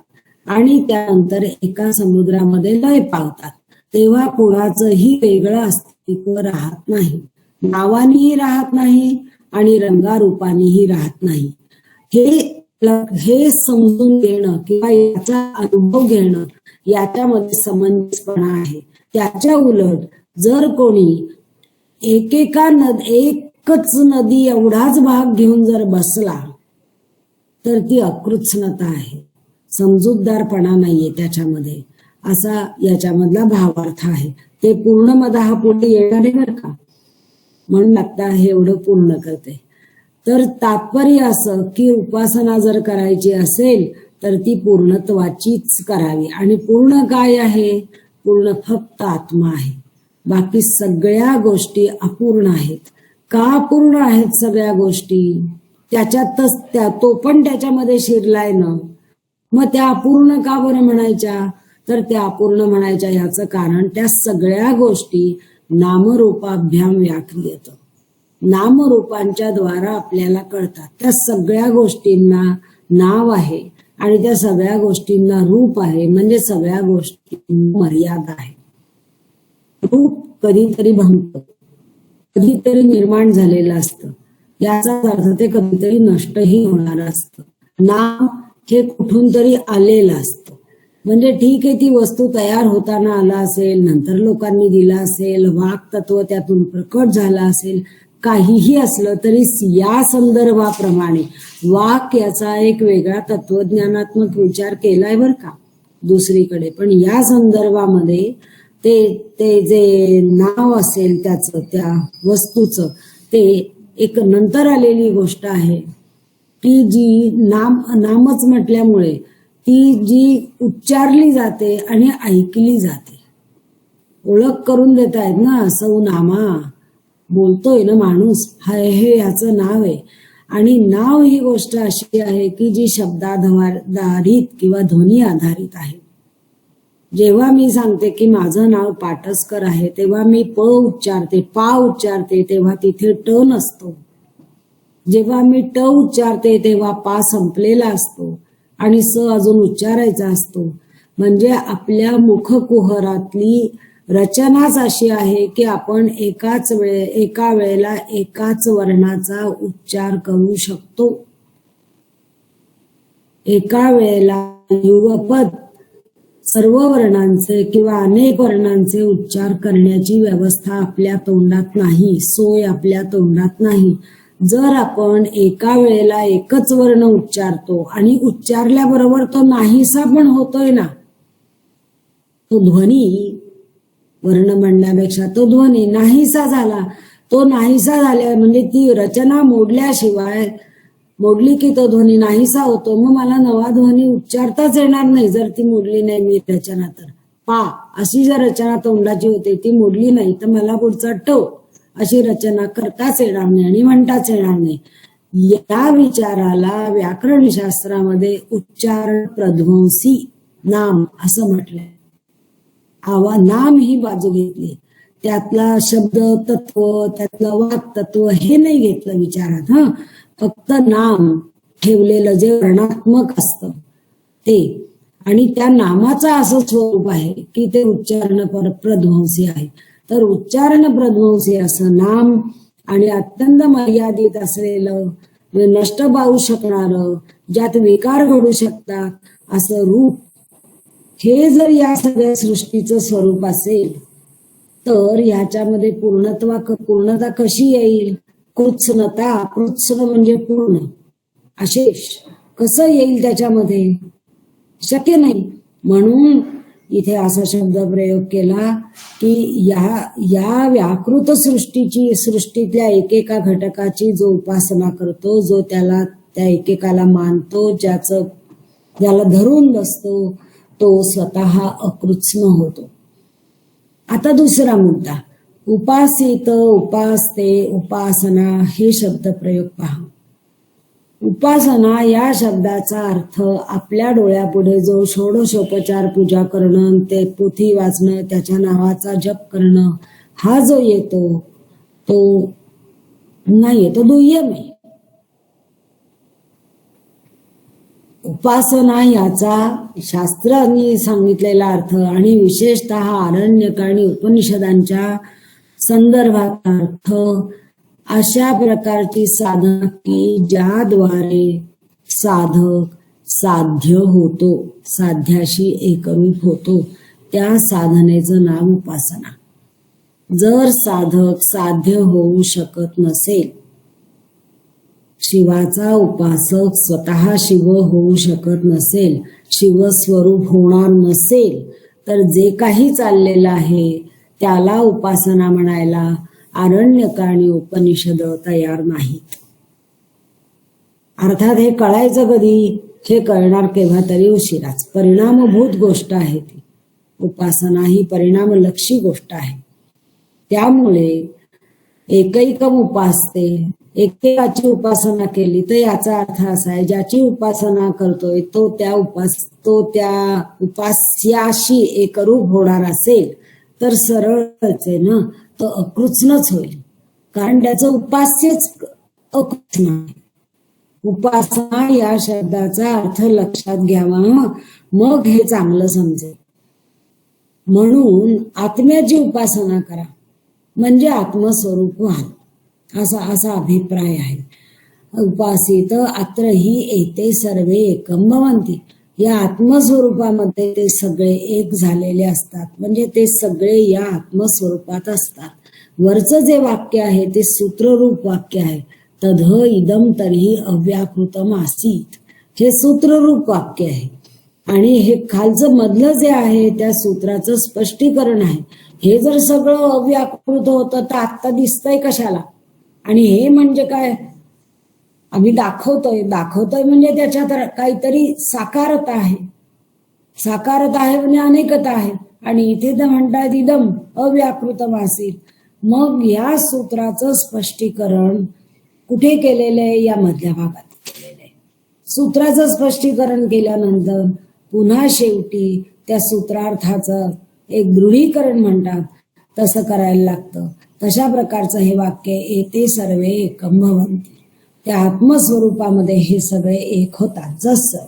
आणि त्यानंतर एका समुद्रामध्ये लय पावतात. तेव्हा कोणाचंही वेगळं अस्तित्व राहत नाही, नावानीही राहत नाही आणि रंगारूपानीही राहत नाही. हे समजून घेणं किंवा याचा अनुभव घेणं, याच्यामध्ये समंजसपणा आहे. त्याच्या उलट जर कोणी एकच नदी एवढाच भाग घेऊन जर बसला तर ती अकृत्स्नता आहे, समजूतदारपणा नाहीये त्याच्यामध्ये, असा याच्यामधला भावार्थ आहे. ते पूर्णमदः पुढे येणारे बरं का, म्हणून आता हे एवढं पूर्ण करते. तर तात्पर्य असं की उपासना जर करायची असेल तर ती पूर्णत्वाचीच करावी. आणि पूर्ण काय आहे? पूर्ण फक्त आत्मा आहे, बाकी सगळ्या गोष्टी अपूर्ण आहेत. का अपूर्ण आहेत सगळ्या गोष्टी? त्याच्यातच तो पण त्याच्यामध्ये शिरलाय ना. मग त्या अपूर्ण का बरं म्हणायच्या? तर त्या अपूर्ण म्हणायच्या याचं कारण त्या सगळ्या गोष्टी नामरूपाभ्याम व्याक्रियत, नामरूपांच्या द्वारा आपल्याला कळतात. त्या सगळ्या गोष्टींना नाव आहे आणि त्या सगळ्या गोष्टींना रूप आहे, म्हणजे सगळ्या गोष्टींना मर्यादा आहे. रूप कधीतरी भांगतं, कधीतरी निर्माण झालेलं असतं, याचा अर्थ ते कधीतरी नष्टही होणार असतं. नाम हे कुठून तरी आलेलं असतं, म्हणजे ठीक आहे ती वस्तू तयार होताना आला असेल, नंतर लोकांनी दिला असेल, वाक तत्व त्यातून प्रकट झाला असेल, काहीही असलं तरी या संदर्भाप्रमाणे वाक याचा एक वेगळा तत्वज्ञानात्मक विचार केलाय बरं का दुसरीकडे. पण या संदर्भामध्ये ते जे नाव असेल त्याचं, त्या वस्तूचं, ते एक नंतर आलेली गोष्ट आहे की जी नामच म्हटल्यामुळे ती जी उच्चारली जाते आणि ऐकली जाते. ओळख करून देतायत ना, सौ नामा बोलतोय ना माणूस, हे याचं नाव आहे. आणि नाव ही गोष्ट अशी आहे की जी शब्दाधारित किंवा ध्वनी आधारित आहे. जेव्हा मी सांगते की माझं नाव पाटसकर आहे, तेव्हा मी प उच्चारते, पा उच्चारते, तेव्हा तिथे ट नसतो. जेव्हा मी ट उच्चारते तेव्हा पा संपलेला असतो आणि स अजून उच्चारायचा असतो. म्हणजे आपल्या मुखकुहरातली रचनाच अशी आहे की आपण एका वेळेला एकाच वर्णाचा उच्चार करू शकतो. एका वेळेला युगपद सर्व वर्णांचे किंवा अनेक वर्णांचे उच्चार करण्याची व्यवस्था आपल्या तोंडात नाही, सोय आपल्या तोंडात नाही. जर आपण एका वेळेला एकच वर्ण उच्चारतो आणि उच्चारल्याबरोबर तो नाहीसा पण होतोय ना, तो ध्वनी, वर्ण म्हणण्यापेक्षा तो ध्वनी नाहीसा झाला, तो नाहीसा झाल्या म्हणजे ती रचना मोडल्याशिवाय, मोडली की तो ध्वनी नाहीसा होतो, मग मला नवा ध्वनी उच्चारताच येणार नाही जर ती मोडली नाही मी रचना. तर पा अशी जर रचना तोंडाची होते ती मोडली नाही तर मला पुढचा ट अशी रचना करताच येणार नाही आणि म्हणताच येणार नाही. या विचाराला व्याकरण शास्त्रामध्ये उच्चारण प्रध्वंसी नाम असं म्हटलंय. नाम ही बाजू घेतली, त्यातला शब्द तत्व, त्यातलं वाक तत्व हे नाही घेतलं विचारात. फक्त नाम ठेवलेलं जे वर्णात्मक असतं ते, आणि त्या नामाचं असं स्वरूप आहे की ते उच्चारण प्रध्वंसी आहे. तर उच्चारण प्रध्वंसी असं नाम आणि अत्यंत मर्यादित असलेलं, नष्ट पाहू शकणारं, ज्यात विकार घडू शकतात असं रूप, हे जर या सगळ्या सृष्टीचं स्वरूप असेल तर ह्याच्यामध्ये पूर्णता कशी येईल? कृत्स्नता, कृत्स्न म्हणजे पूर्ण, अशेष कसं येईल त्याच्यामध्ये? शक्य नाही. म्हणून इथे असा शब्द प्रयोग केला की या व्याकृत सृष्टीतल्या एकेका घटकाची जो उपासना करतो, जो त्या एकेकाला मानतो, ज्याला धरून बसतो, तो स्वतः अकृत्स्न होतो. आता दुसरा मुद्दा, उपासित, उपासते, उपासना हे शब्द प्रयोग पहा. उपासना या शब्दाचा अर्थ आपल्या डोळ्यापुढे जो षोडशोपचार पूजा करणं, ते पोथी वाचणं, त्याच्या नावाचा जप करणं, हा जो येतो तो नाही, तो दुय्यम आहे. उपासना याचा शास्त्रांनी सांगितलेला अर्थ आणि विशेषतः आरण्यक आणि उपनिषदांच्या संदर्भात अर्थ अशा प्रकारची साधना की ज्याद्वारे साधक साध्य होतो, साध्याशी एकरूप होतो, त्या साधनेचं नाव उपासना. जर साधक साध्य होऊ शकत नसेल, शिवाचा उपासक स्वतः शिव होऊ शकत नसेल, शिवस्वरूप होणार नसेल, तर जे काही चाललेलं आहे त्याला उपासना म्हणायला आरण्यक आणि उपनिषद तयार नाहीत. अर्थात हे कळायचं कधी? हे कळणार केव्हा तरी उशिराच. परिणामभूत गोष्ट आहे ती. उपासना ही परिणामलक्षी गोष्ट आहे. त्यामुळे एकैकम उपासते, एकेकाची उपासना केली तर याचा अर्थ असा आहे, ज्याची उपासना करतोय तो त्या उपास्याशी एकरूप होणार असेल तर सरळच आहे ना, तो अकृत्स्नच होईल, कारण त्याचं उपास्यच अकृत्स्न आहे. उपासना या शब्दाचा अर्थ लक्षात घ्यावा, मग हे चांगलं समजेल. म्हणून आत्म्याची उपासना करा म्हणजे आत्मस्वरूप व्हाल, असा अभिप्राय आहे. उपासित अत्र हि एते सर्वे एकम भवन्ति. या आत्मस्वरूपामध्ये ते सगळे एक झालेले असतात, म्हणजे ते सगळे या आत्मस्वरूपात असतात. वरचं जे वाक्य आहे ते सूत्ररूप वाक्य आहे. तद् इदम तर्हि अव्याकृतम आसीत, हे सूत्ररूप वाक्य आहे. आणि हे खालचं मधलं जे आहे त्या सूत्राचं स्पष्टीकरण आहे. हे जर सगळं अव्याकृत होतं तर आत्ता दिसतंय कशाला? आणि हे म्हणजे काय? आम्ही दाखवतोय म्हणजे त्याच्यात काहीतरी साकारता आहे. साकारता आहे म्हणजे अनेकता आहे. आणि इथे तर म्हणतात इदम अव्याकृतम आसीत. मग या सूत्राचं स्पष्टीकरण कुठे केलेलं आहे? या मधल्या भागात केलेलं आहे. सूत्राचं स्पष्टीकरण केल्यानंतर पुन्हा शेवटी त्या सूत्रार्थाचं एक दृढीकरण म्हणतात तसं करायला लागतं. तशा प्रकारचं हे वाक्य एते सर्वे एकम भवन्ति. त्या आत्मस्वरूपामध्ये हे सगळे एक होतात. जसं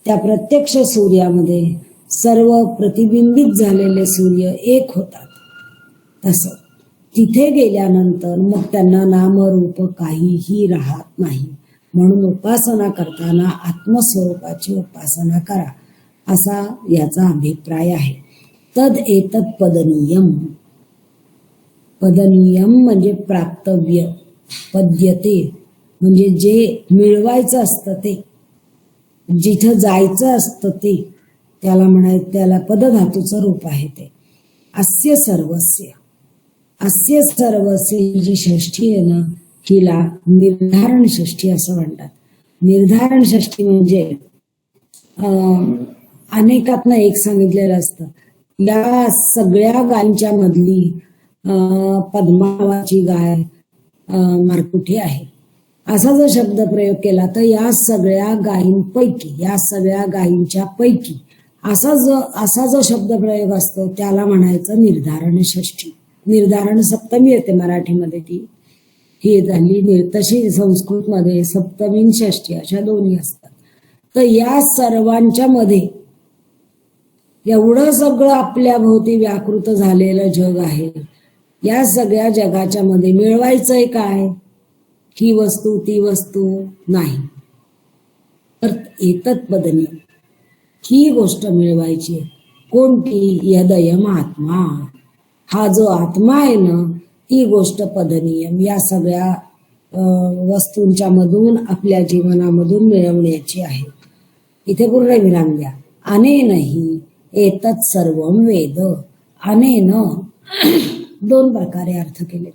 त्या प्रत्यक्ष सूर्यामध्ये सर्व प्रतिबिंबित झालेले सूर्य एक होतात, तसं तिथे गेल्यानंतर मग त्यांना नामरूप काहीही राहत नाही. म्हणून उपासना करताना आत्मस्वरूपाची उपासना करा, असा याचा अभिप्राय आहे. तद एतत् पदनीयम. पदनीयम म्हणजे प्राप्तव्य, पद्यते म्हणजे जे मिळवायचं असतं ते, जिथं जायचं असतं ते, त्याला पदधातूचं रूप आहे ते. अस्य सर्वस्य, अस्य सर्वस्य ही जी षष्ठी आहे ना, हिला निर्धारण षष्ठी असं म्हणतात. निर्धारण षष्ठी म्हणजे अनेकातनं एक सांगितलेलं असतं. या सगळ्या गायींच्या मधली पद्मावाची गाय मारकुठी आहे असा जर शब्द प्रयोग केला तर या सगळ्या गायींपैकी, या सगळ्या गायींच्या पैकी असा जो शब्द प्रयोग असतो त्याला म्हणायचं निर्धारण षष्ठी. निर्धारण सप्तमी येते मराठीमध्ये, ती ही झाली. तशी संस्कृतमध्ये सप्तमी आणि षष्ठी अशा दोन्ही असतात. तर या सर्वांच्या मध्ये एवढं सगळं आपल्या भोवती व्याकृत झालेलं जग आहे. या सगळ्या जगाच्या मध्ये मिळवायचंय काय? ही वस्तू ती वस्तू नाही, तर एतत्पदनी ही गोष्ट मिळवायची. कोणती? यदयम आत्मा. हा जो आत्मा आहे ना, ती गोष्ट पदनीयम या सगळ्या वस्तूंच्या मधून आपल्या जीवनामधून मिळवण्याची आहे. इथे पूर्ण विराम द्या. अनेनही एतत् सर्वम वेद. अनेन दोन प्रकारे अर्थ केले.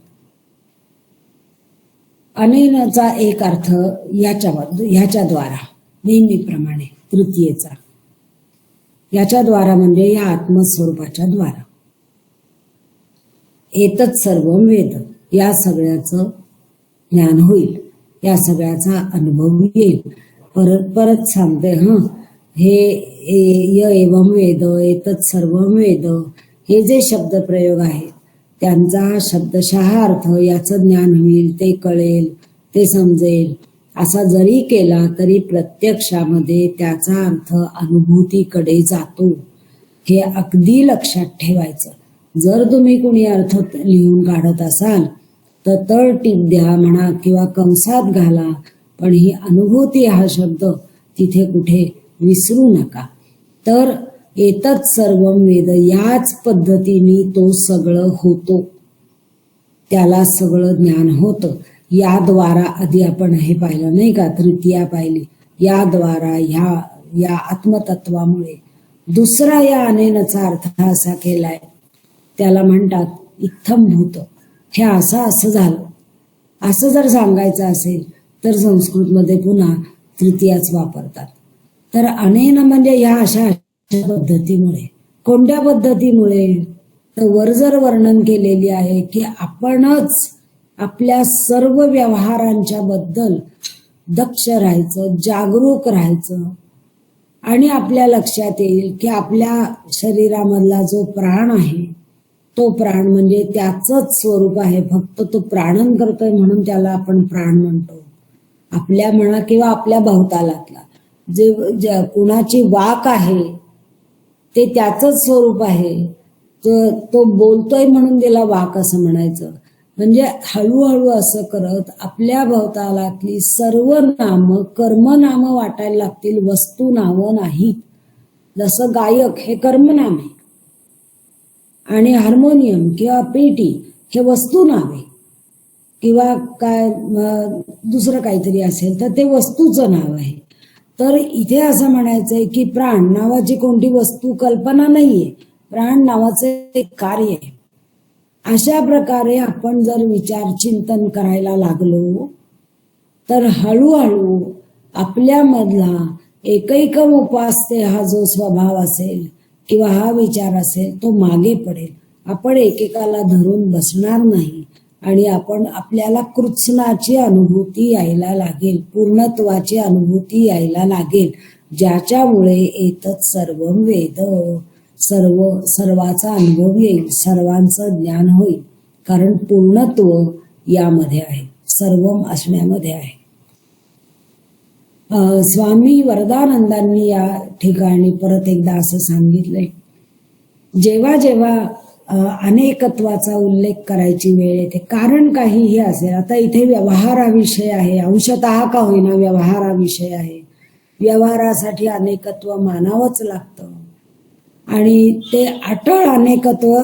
अनेनचा एक अर्थ ह्याच्याद्वारा नेहमीप्रमाणे तृतीयेचा, याच्याद्वारा म्हणजे या आत्मस्वरूपाच्या द्वारा. एतत् सर्वम वेद, या सगळ्याचं ज्ञान होईल, या सगळ्याचा अनुभव येईल. परत सांगते हे य एवं वेद, एतत् सर्वम वेद, हे जे शब्द प्रयोग आहेत त्यांचा शब्दशः अर्थ, याचं ज्ञान होईल, ते कळेल, ते समजेल असा जरी केला तरी प्रत्यक्षामध्ये त्याचा अर्थ अनुभूतीकडे जातो. हे अगदी लक्षात ठेवायचं. जर तुम्ही कुणी अर्थ लिहून काढत असाल तर तळटीप द्या म्हणा किंवा कंसात घाला, पण ही अनुभूती हा शब्द तिथे कुठे विसरू नका. तर एतत् सर्वम वेद, याच पद्धतीने तो सगळं होतो, त्याला सगळं ज्ञान होतं. याद्वारा आधी आपण हे पाहिलं नाही का, तृतीया पाहिली. याद्वारा या आत्मतत्वामुळे. दुसरा या अनेनचा अर्थ असा केलाय, त्याला म्हणतात इत्थंभूत. हे असं झालं असं जर सांगायचं असेल तर संस्कृतमध्ये पुन्हा तृतीयाच वापरतात. तर अनेन म्हणजे ह्या अशा पद्धतीमुळे. कोणत्या पद्धतीमुळे? तर वर जर वर्णन केलेली आहे की आपणच आपल्या सर्व व्यवहारांच्या बद्दल दक्ष राहायचं, जागरूक राहायचं. आणि आपल्या लक्षात येईल की आपल्या शरीरामधला जो प्राण आहे तो प्राण म्हणजे त्याचंच स्वरूप आहे, फक्त तो प्राणन करतोय म्हणून त्याला आपण प्राण म्हणतो. आपल्या म्हणा किंवा आपल्या भवतालातला जे कुणाची वाक आहे ते त्याचंच स्वरूप आहे. तो बोलतोय म्हणून त्याला वाक असं म्हणायचं. म्हणजे हळूहळू असं करत आपल्या भवतालातली सर्व नामं कर्मनाम वाटायला लागतील, वस्तू नावं नाहीत. जसं गायक हे कर्मनाम आहे आणि हार्मोनियम किंवा पेटी हे वस्तू नावे किंवा काय दुसरं काहीतरी असेल तर ते वस्तूचं नाव आहे. तर इथे असं म्हणायचंय की प्राण नावाची कोणती वस्तू कल्पना नाहीये, प्राण नावाचे एक कार्य आहे. अशा प्रकारे आपण जर विचार चिंतन करायला लागलो तर हळूहळू आपल्यामधला एकैकम उपासते हा जो स्वभाव असेल किंवा हा विचार असेल तो मागे पडेल. आपण एकेकाला धरून बसणार नाही आणि आपल्याला कृत्स्नाची अनुभूती यायला लागेल, पूर्णत्वाची अनुभूती यायला लागेल, ज्याच्यामुळे एतत् सर्वम वेद, सर्वाचा अनुभव येईल, सर्वांचं ज्ञान होईल. कारण पूर्णत्व यामध्ये आहे, सर्वम असण्यामध्ये आहे. स्वामी वरदानंदांनी या ठिकाणी परत एकदा असं सांगितलंय, जेव्हा जेव्हा अनेकत्वाचा उल्लेख करायची वेळ येते, कारण काहीही असेल. आता इथे व्यवहाराविषय आहे, अंशतः का होईना व्यवहाराविषय आहे. व्यवहारासाठी अनेकत्व मानावंच लागतं आणि ते अटळ अनेकत्व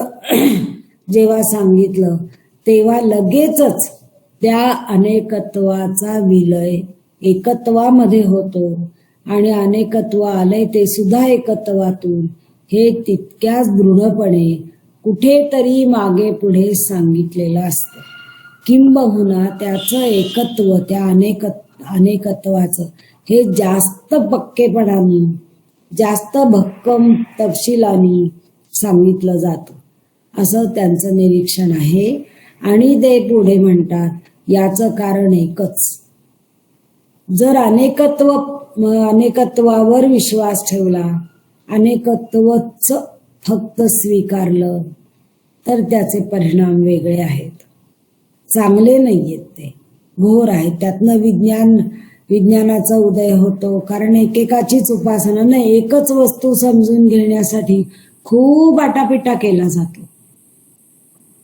जेव्हा सांगितलं तेव्हा लगेचच त्या अनेकत्वाचा विलय एकत्वामध्ये होतो आणि अनेकत्व आलंय ते सुद्धा एकत्वातून, हे तितक्याच दृढपणे कुठेतरी मागे पुढे सांगितलेलं असतं. किंबहुना त्याचं एकत्व, त्या अनेकत्वाचं हे जास्त पक्केपणाने, जास्त भक्कम तपशिलाने सांगितलं जातं असं त्यांचं निरीक्षण आहे. आणि ते पुढे म्हणतात याचं कारण एकच. जर अनेकत्वावर विश्वास ठेवला, अनेकत्वच फक्त स्वीकारलं तर त्याचे परिणाम वेगळे आहेत, चांगले नाहीयेत, ते घोर आहेत. त्यातनं विज्ञानाचा उदय होतो. कारण एकेकाचीच उपासना नाही, एकच वस्तू समजून घेण्यासाठी खूप आटापिटा केला जातो.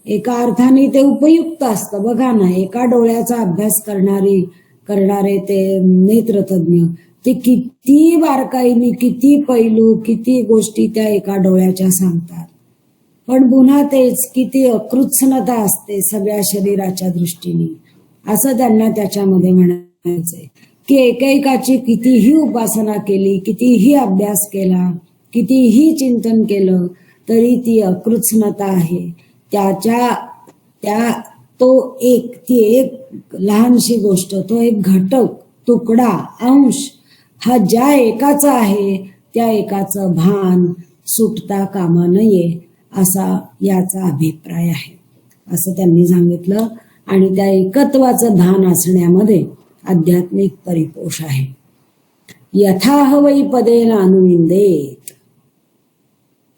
एका अर्थाने ते उपयुक्त असतं. बघा ना, एका डोळ्याचा अभ्यास करणारे ते नेत्रतज्ञ, ते किती बारकाईने, किती पैलू, किती गोष्टी त्या एका डोळ्याच्या सांगतात. पण पुन्हा तेच, किती अकृत्सनता असते सगळ्या शरीराच्या दृष्टीने, असं त्यांना त्याच्यामध्ये म्हणायचंय. की एकेकाची कितीही उपासना केली, कितीही अभ्यास केला, कितीही चिंतन केलं, तरी ती अकृत्सनता आहे. ती एक लहानशी गोष्ट, तो एक घटक, तुकडा, अंश, हा ज्या एकाचा आहे त्या एकाचं भान सुटता कामा नये, असा याचा अभिप्राय आहे असं त्यांनी सांगितलं. आणि त्या एकत्वाचं भान असण्यामध्ये आध्यात्मिक परिपोष आहे. यथाह वै पदेन अनुविंदेत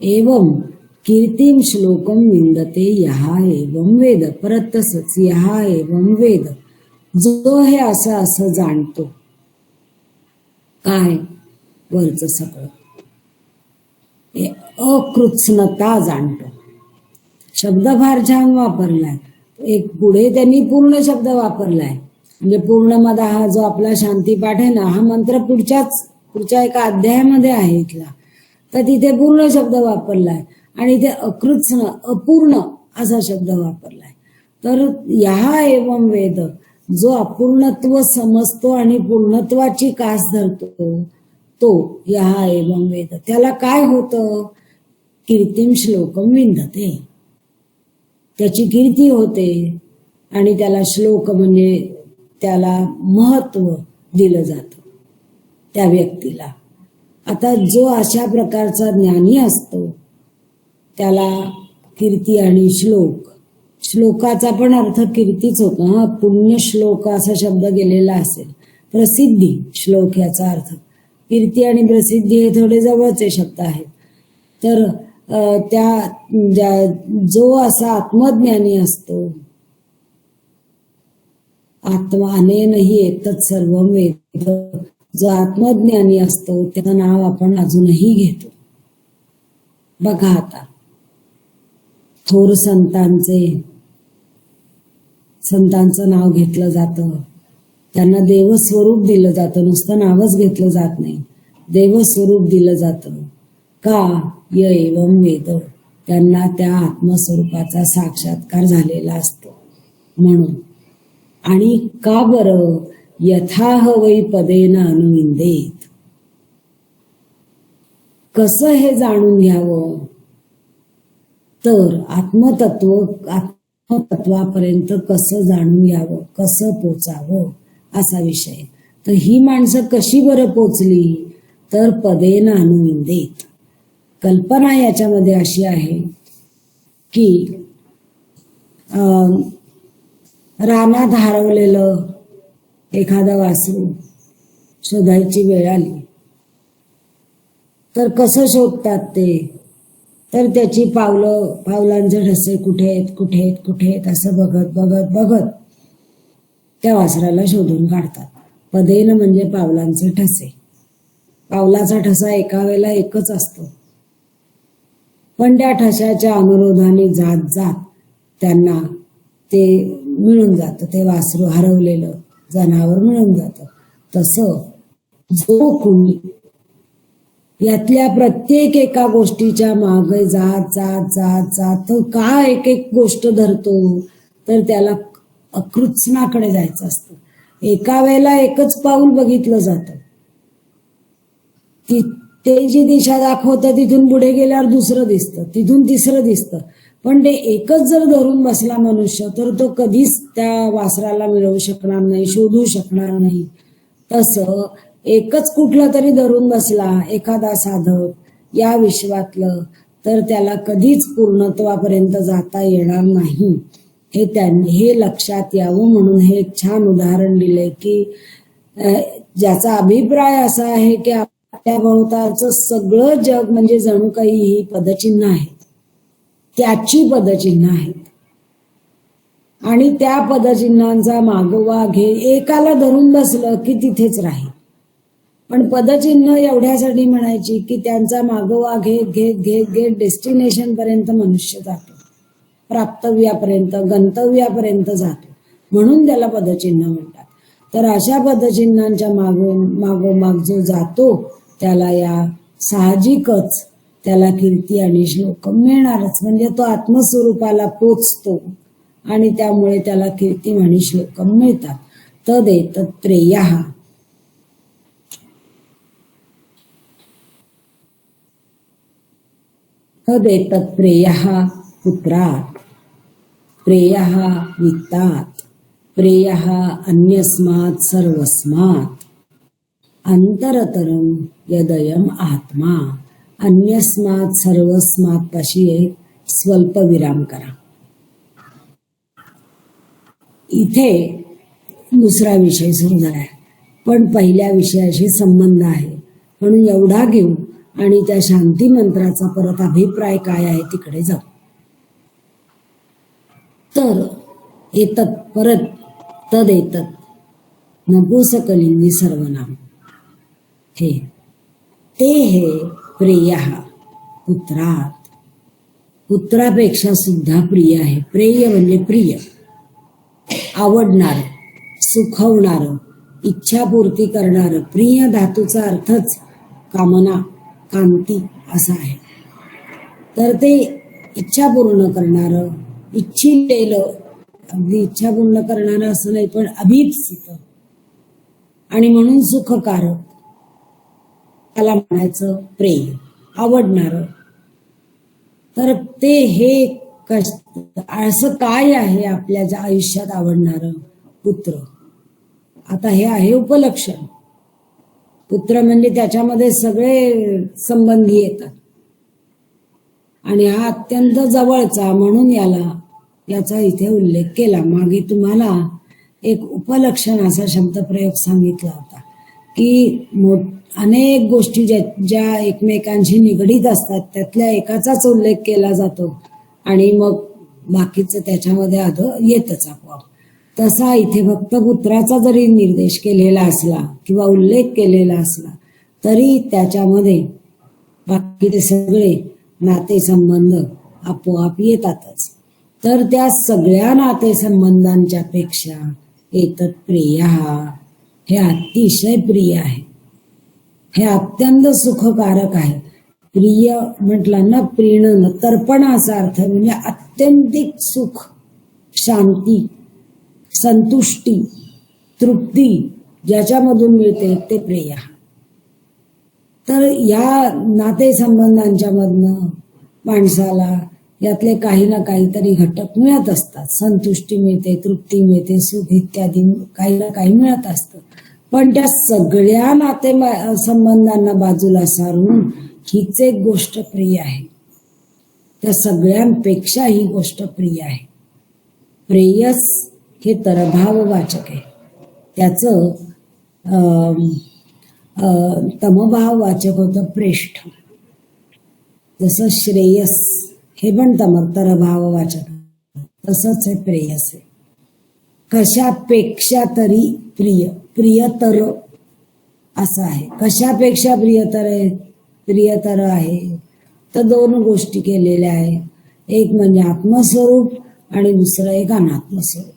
एवं कीर्तिम श्लोकम विंदते यहा एवं वेद. परत तसंच, यहा एवं वेद, जो हे असं जाणतो. काय? वरचं सगळं अकृत्सनता जाणतो. शब्द फार छान वापरलाय. एक पुढे त्यांनी पूर्ण शब्द वापरलाय. म्हणजे पूर्णमदा हा जो आपला शांतीपाठ आहे ना, हा मंत्र पुढच्या एका अध्यायामध्ये आहे इथला, तर तिथे पूर्ण शब्द वापरलाय. आणि इथे अकृत्सन, अपूर्ण असा शब्द वापरलाय. तर ह्या एवं वेद, जो अपूर्णत्व समजतो आणि पूर्णत्वाची कास धरतो, तो ह्या एवं वेद. त्याला काय होतं? कीर्तिम श्लोकम विंदते, त्याची कीर्ती होते. आणि त्याला श्लोक म्हणजे त्याला महत्व दिलं जातं त्या व्यक्तीला. आता जो अशा प्रकारचा ज्ञानी असतो त्याला कीर्ती आणि श्लोकाचा पण अर्थ कीर्तीच होतो. हा, पुण्य श्लोक असा शब्द गेलेला असेल. प्रसिद्धी श्लोक याचा अर्थ. कीर्ती आणि प्रसिद्धी हे थोडे जवळचे शब्द आहेत. तर जो असा आत्मज्ञानी असतो, अनेनही एतत् सर्वं वेद, जो आत्मज्ञानी असतो त्याचं नाव आपण अजूनही घेतो. बघा आता, थोर संतांचं नाव घेतलं जातं, त्यांना देवस्वरूप दिलं जातं. नुसतं नावच घेतलं जात नाही, देवस्वरूप दिलं जातं. का? य एवं वेद, त्यांना त्या आत्मस्वरूपाचा साक्षात्कार झालेला असतो म्हणून. आणि का बरं? यथाह वै पदेन अनुविंदेत. कसं हे जाणून घ्यावं? तर आत्मतत्वापर्यंत कसं जाणून घ्यावं, कसं पोचावं, असा विषय. तर ही माणसं कशी बरं पोचली? तर पदेन अनुविंदेत. कल्पना याच्यामध्ये अशी आहे की रानात हरवलेलं एखादं वासरू शोधायची वेळ आली तर कसं शोधतात ते? तर त्याची पावलांचे ठसे कुठे आहेत असं बघत त्या वासराला शोधून काढतात. पदेन म्हणजे पावलांचे ठसे. पावलाचा ठसा एका वेळेला एकच असतो, पण त्या ठशाच्या अनुरोधाने जात त्यांना ते मिळून जातं. ते वासरू, हरवलेलं जनावर मिळून जातं. तसं जो कोणी यातल्या प्रत्येक एका गोष्टीच्या मागे जात तो का एक गोष्ट धरतो? तर त्याला अकृत्सनाकडे जायचं असतं. एका वेळेला एकच पाऊल बघितलं जातं. ते जी दिशा दाखवतं तिथून पुढे गेल्यावर दुसरं दिसतं, तिथून तिसरं दिसतं. पण ते एकच जर धरून बसला मनुष्य तर तो कधीच त्या वासराला मिळवू शकणार नाही, शोधू शकणार नाही. तसं एकच कुठलं तरी धरून बसला एखादा साधक या विश्वातलं, तर त्याला कधीच पूर्णत्वापर्यंत जाता येणार नाही. हे लक्षात यावं म्हणून हे एक छान उदाहरण दिलंय की ज्याचा अभिप्राय असा आहे की आपल्या भोवतालचं सगळं जग म्हणजे जणू काही ही पदचिन्ह आहेत, त्याची पदचिन्ह आहेत. आणि त्या पदचिन्हांचा मागोवा घे, एकाला धरून बसलं की तिथेच राहील. पण पदचिन्ह एवढ्यासाठी म्हणायची की त्यांचा मागोवा घेत घेत घेत घेत डेस्टिनेशन पर्यंत मनुष्य जातो, प्राप्तव्यापर्यंत, गंतव्यापर्यंत जातो, म्हणून त्याला पदचिन्ह म्हणतात. तर अशा पदचिन्हांच्या मागोमाग जो जातो त्याला या साहजिकच त्याला कीर्ती आणि श्लोक मिळणारच. म्हणजे तो आत्मस्वरूपाला पोचतो आणि त्यामुळे त्याला कीर्ती आणि श्लोक मिळतात. तदेतत् प्रेयः तदेतत् प्रेयः पुत्रात् प्रेयः वित्तात् प्रेयः अन्यस्मात् सर्वस्मात् अंतरतरम यदयम आत्मा. अन्यस्मात् सर्वस्मात् पाशी एक स्वल्प विराम करा. इथे दुसरा विषय सुरू झाला, पण पहिल्या विषयाशी संबंध आहे म्हणून एवढा घेऊ आणि त्या शांती मंत्राचा परत अभिप्राय काय आहे तिकडे जाऊ. तर एतत् परत तदेतत् नपुंसकलिंगी सर्वनाम हे प्रेयः पुत्रात्, पुत्रापेक्षा सुद्धा प्रिय आहे. प्रेय म्हणजे प्रिय, आवडणार, सुखवणार, इच्छापूर्ती करणार. प्रिय धातूचा अर्थच कामना, कांती असा आहे. तर ते इच्छा पूर्ण करणारं, इच्छिलेलं, अगदी इच्छा पूर्ण करणारं असं नाही पण अभीप्सित आणि म्हणून सुखकारक त्याला म्हणायचं प्रेय, आवडणारं. तर ते हे असं काय आहे आपल्या आयुष्यात आवडणारं? पुत्र. आता हे आहे उपलक्षण. पुत्र म्हणजे त्याच्यामध्ये सगळे संबंधी येतात आणि हा अत्यंत जवळचा म्हणून याचा इथे उल्लेख केला. मागे तुम्हाला एक उपलक्षण असा शब्दप्रयोग सांगितला होता की अनेक गोष्टी ज्या एकमेकांशी निगडीत असतात त्यातल्या एकाचाच उल्लेख केला जातो आणि मग बाकीचं त्याच्यामध्ये येतच आपोआप. तसा इथे फक्त पुत्राचा जरी निर्देश केलेला असला किंवा उल्लेख केलेला असला तरी त्याच्यामध्ये बाकीचे सगळे नातेसंबंध आपोआप येतातच. तर त्या सगळ्या नातेसंबंधांच्या पेक्षा एतत् प्रियः हे अतिशय प्रिय आहे, हे अत्यंत सुखकारक आहे. प्रिय म्हटलं ना, प्रीणन, तर्पणाचा अर्थ म्हणजे अत्यंतिक सुख, शांती, संतुष्टी, तृप्ती ज्याच्यामधून मिळते ते प्रेय. तर या नातेसंबंधांच्या मधनं माणसाला यातले काही ना काहीतरी घटक मिळत असतात. संतुष्टी मिळते, तृप्ती मिळते, सुख इत्यादी काही ना काही मिळत असतं. पण त्या सगळ्या संबंधांना बाजूला सारून हीच एक गोष्ट प्रिय आहे. त्या सगळ्यांपेक्षा ही गोष्ट प्रिय आहे. प्रेयस हे तरभाववाचक आहे. त्याचं तमभाववाचक होतं प्रेष्ठ. जसं श्रेयस हे पण तरभाववाचक, तसंच हे प्रेयस आहे. कशापेक्षा तरी प्रिय, प्रियतर असं आहे. कशापेक्षा प्रियतर आहे तर दोन गोष्टी केलेल्या आहे. एक म्हणजे आत्मस्वरूप आणि दुसरं एक अनात्मस्वरूप.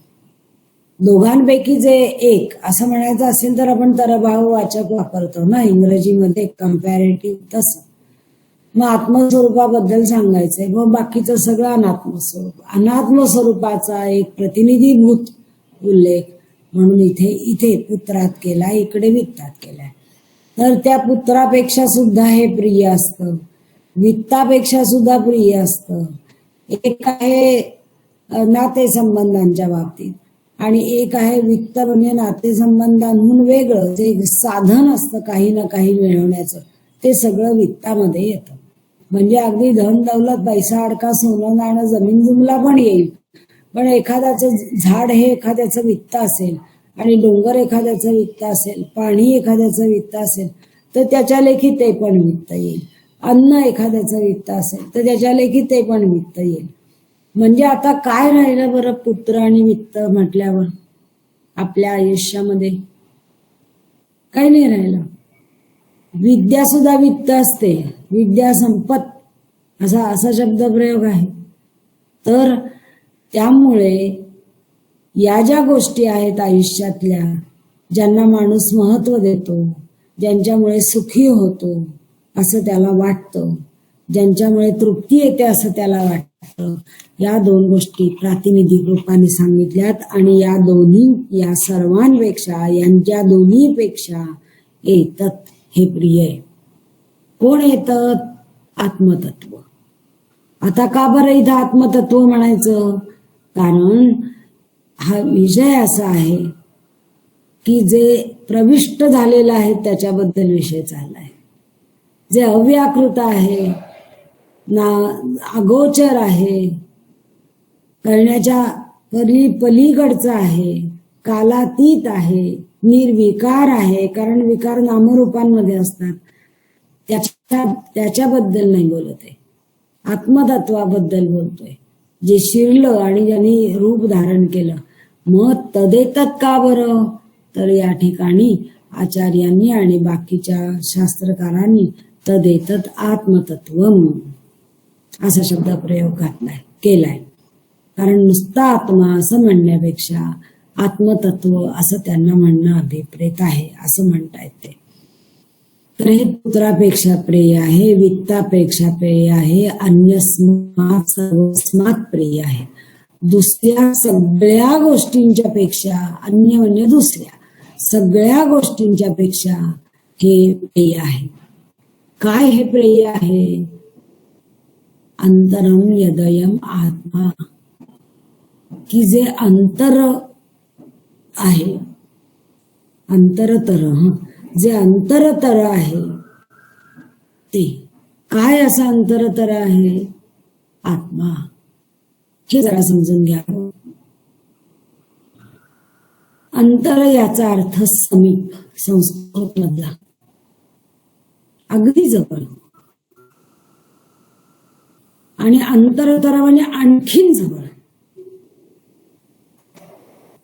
दोघांपैकी जे एक असं म्हणायचं असेल तर आपण तरभाववाचक वापरतो ना इंग्रजीमध्ये, कंपॅरेटिव्ह. तसं मग आत्मस्वरूपाबद्दल सांगायचंय, मग बाकीचं सगळं अनात्मस्वरूप. अनात्मस्वरूपाचा एक प्रतिनिधीभूत उल्लेख म्हणून इथे पुत्रात केला, इकडे वित्तात केलाय. तर त्या पुत्रापेक्षा सुद्धा हे प्रिय असतं, वित्तापेक्षा सुद्धा प्रिय असतं. एक आहे नातेसंबंधांच्या बाबतीत, आणि एक आहे वित्त म्हणजे नातेसंबंधांहून वेगळं जे साधन असतं काही ना काही मिळवण्याचं, ते सगळं वित्तामध्ये येतं. म्हणजे अगदी धन दौलत पैसा अडका सोनं नाणं जमीन जुमला पण येईल, पण एखाद्याचं झाड हे एखाद्याचं वित्त असेल आणि डोंगर एखाद्याचं वित्त असेल, पाणी एखाद्याचं वित्त असेल तर त्याच्या लेखी ते पण वित्त येईल. अन्न एखाद्याचं वित्त असेल तर त्याच्या लेखी ते पण वित्त येईल. म्हणजे आता काय राहिलं बरं पुत्र आणि वित्त म्हटल्यावर आपल्या आयुष्यामध्ये? काही नाही राहिलं. विद्या सुद्धा वित्त असते, विद्या संपत असा शब्दप्रयोग आहे. तर त्यामुळे या ज्या गोष्टी आहेत आयुष्यातल्या, ज्यांना माणूस महत्व देतो, ज्यांच्यामुळे सुखी होतो असं त्याला वाटतं, ज्यांच्यामुळे तृप्ती येते असं त्याला वाटतं, या दोन गोष्टी प्रातिनिधिक रूपाने सांगितल्यात. आणि या सर्वांपेक्षा यांच्या दोन्हीपेक्षा एतत् हे प्रिय आहे. कोण येतं? आत्मतत्व. आता का बरं इथं आत्मतत्व म्हणायचं? कारण हा विषय असा आहे की जे प्रविष्ट झालेलं आहे त्याच्याबद्दल विषय चाललाय. जे अव्याकृत आहे, ना अगोचर आहे, करण्याच्या पलीकडचं आहे, कालातीत आहे, निर्विकार आहे, कारण विकार नामरूपांमध्ये असतात, त्याच्याबद्दल नाही बोलत आहे, आत्मतत्वाबद्दल बोलतोय, जे शिरलं आणि ज्यांनी रूप धारण केलं. मग तदेतत का बरं? तर या ठिकाणी आचार्यांनी आणि बाकीच्या शास्त्रकारांनी तदेतत आत्मतत्वम असा शब्द प्रयोग केलाय. कारण नुसता आत्मा असं म्हणण्यापेक्षा आत्मतत्व असं त्यांना म्हणणं अभिप्रेत आहे असं म्हणतायत ते. तर हे पुत्रापेक्षा प्रिय आहे, वित्तापेक्षा प्रिय आहे, अन्यस्मात् सर्वस्मात् प्रिय आहे. दुसऱ्या सगळ्या गोष्टींच्या पेक्षा, अन्य म्हणजे दुसऱ्या सगळ्या गोष्टींच्या पेक्षा हे प्रिय आहे. काय हे प्रिय आहे? अंतरम यदयम आत्मा, की जे अंतर आहे, अंतरतर, जे अंतरतर आहे ते काय? असं अंतरतर आहे आत्मा. हे जरा समजून घ्या. अंतर याचा अर्थ समीप, संस्कृत मधला, अगदी जवळ. आणि अंतरतर म्हणजे आणखीन जवळ.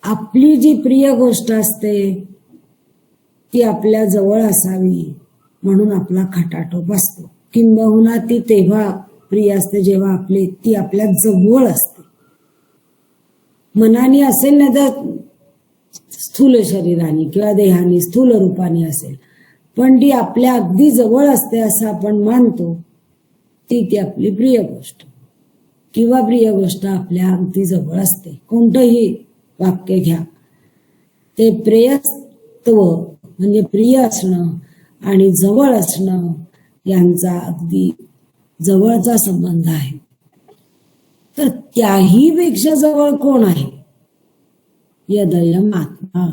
आपली जी प्रिय गोष्ट असते ती आपल्या जवळ असावी म्हणून आपला खटाटोप असतो. किंबहुना ती तेव्हा प्रिय असते जेव्हा ती आपल्या जवळ असते. मनाने असेल ना तर स्थूल शरीराने किंवा देहाने स्थूल रूपाने असेल, पण ती आपल्या अगदी जवळ असते असं आपण मानतो, ती आपली प्रिय गोष्ट किंवा प्रिय गोष्ट आपल्या अगदी जवळ असते. कोणतंही वाक्य घ्या, ते प्रेयत्व म्हणजे प्रिय असणं आणि जवळ असणं यांचा अगदी जवळचा संबंध आहे. तर त्याही पेक्षा जवळ कोण आहे? यदयम आत्मा.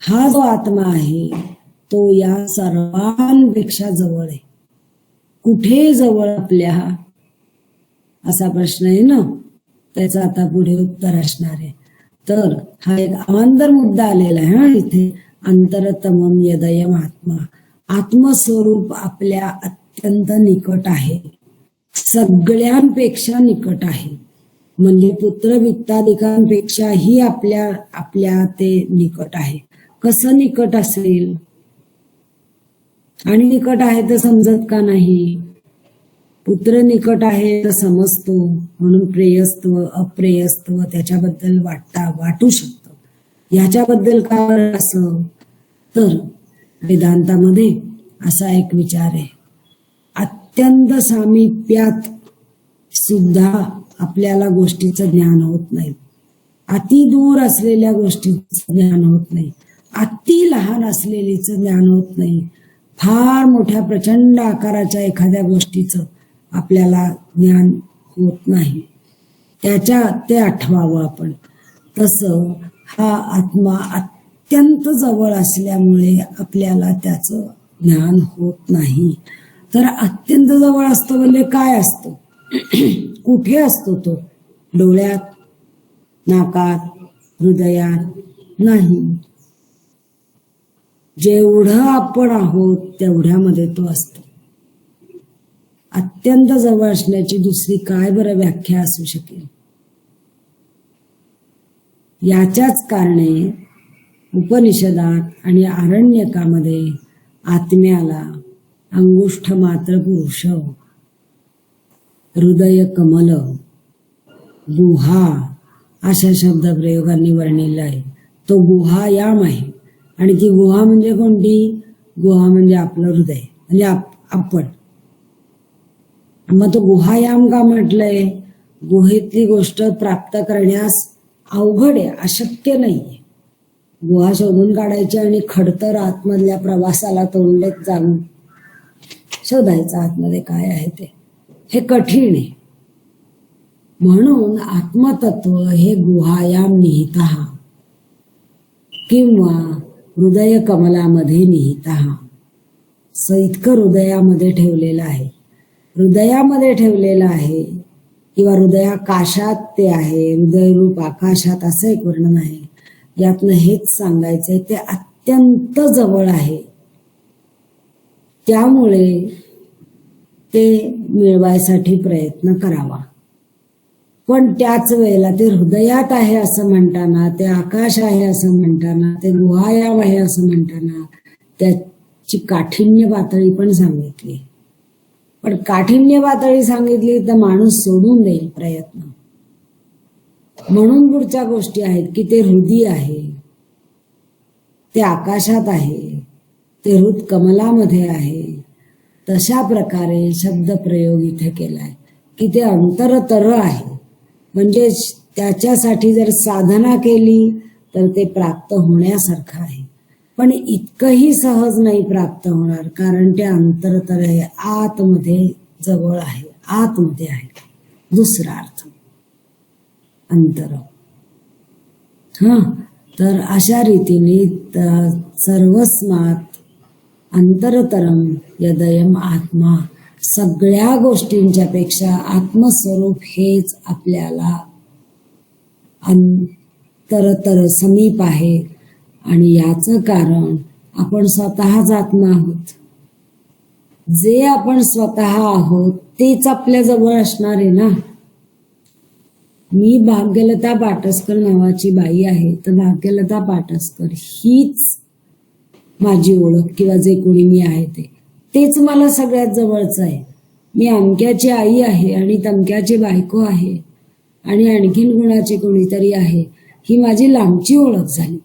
हा जो आत्मा आहे तो या सर्वांपेक्षा जवळ आहे. कुठे जवळ आपल्या? असा प्रश्न आहे ना, त्याचं आता पुढे उत्तर असणार आहे. तर हा एक अवांतर मुद्दा आलेला आहे हा इथे. अंतरतमम यदयम आत्मा, आत्मस्वरूप आपल्या अत्यंत निकट आहे, सगळ्यांपेक्षा निकट आहे. म्हणजे पुत्र वित्तादिकांपेक्षाही आपल्या ते निकट आहे. कसं निकट असेल? आणि निकट आहे तर समजत का नाही? पुत्र निकट आहे तर समजतो, म्हणून प्रेयस्त्व अप्रेयस्त्व त्याच्याबद्दल वाटू शकतो. ह्याच्याबद्दल का असं? तर वेदांतामध्ये असा एक विचार आहे, अत्यंत सामिप्यात सुद्धा आपल्याला गोष्टीचं ज्ञान होत नाही, अति दूर असलेल्या गोष्टीचं ज्ञान होत नाही, अति लहान असलेलीचं ज्ञान होत नाही, फार मोठ्या प्रचंड आकाराच्या एखाद्या गोष्टीचं आपल्याला ज्ञान होत नाही. ते आठवावं आपण. तसं हा आत्मा अत्यंत जवळ असल्यामुळे आपल्याला त्याचं ज्ञान होत नाही. तर अत्यंत जवळ असतो म्हणजे काय असतो? कुठे असतो तो? डोळ्यात, नाकात, हृदयात नाही. जेवढं आपण आहोत तेवढ्यामध्ये तो असतो. अत्यंत जवळ असण्याची दुसरी काय बरं व्याख्या असू शकेल? याच्याच कारणे उपनिषदात आणि आरण्यकामध्ये आत्म्याला अंगुष्ठ मात्र पुरुष, हृदय कमल, गुहा अशा शब्दप्रयोगांनी वर्णिलं आहे. तो गुहायाम आहे. आणि ती गुहा म्हणजे कोणती? गुहा म्हणजे आपलं हृदय, म्हणजे आपण. मग तो गुहायाम का म्हटलंय? गुहेतली गोष्ट प्राप्त करण्यास अवघड आहे, अशक्य नाहीये. गुहा शोधून काढायची आणि खडतर आतमधल्या प्रवासाला तोंडत जाऊन शोधायचं आतमध्ये काय आहे ते. हे कठीण आहे. म्हणून आत्मतत्व हे गुहायाम निहितः किंवा हृदय कमलामध्ये निहितः, इतकं हृदयामध्ये ठेवलेलं आहे. हृदयामध्ये ठेवलेलं आहे किंवा हृदयाकाशात ते आहे. हृदयरूप आकाशात असं एक वर्णन आहे. यातनं हेच सांगायचंय, ते अत्यंत जवळ आहे. त्यामुळे ते मिळवायसाठी प्रयत्न करावा. पण त्याच वेळेला ते हृदयात आहे असं म्हणताना, ते आकाश आहे असं म्हणताना, ते गुहायाम आहे असं म्हणताना त्याची काठिण्य पातळी पण सांगितली. पण काठिण्य पातळी सांगितली तर माणूस सोडून देईल प्रयत्न. म्हणून पुढच्या गोष्टी आहेत की ते हृदय आहे, ते आकाशात आहे, ते हृद कमलामध्ये आहे. तशा प्रकारे शब्दप्रयोग इथे केलाय की ते अंतरतर आहे. म्हणजे त्याच्यासाठी जर साधना केली तर ते प्राप्त होण्यासारखं आहे. पण इतकंही सहज नाही प्राप्त होणार, कारण ते अंतरतर आहे, आतमध्ये जवळ आहे, आतमध्ये आहे. दुसरा अर्थ अंतर. तर अशा रीतीने सर्वस्मात अंतरतरम यदयम आत्मा, सगळ्या गोष्टींच्या पेक्षा आत्मस्वरूप हेच आपल्याला अंतरतर समीप आहे. आणि याचं कारण आपण स्वतःच आत्मा आहोत. जे आपण स्वतः आहोत तेच आपल्या जवळ असणार आहे ना. मी भाग्यलता पाटसकर नावाची बाई आहे, तर भाग्यलता पाटसकर हीच माझी ओळख किंवा जे कोणी मी आहे तेच मला सगळ्यात जवळचं आहे. मी अमक्याची आई आहे आणि तमक्याची बायको आहे आणि आणखीन कुणाची कोणीतरी आहे, ही माझी लांबची ओळख झाली.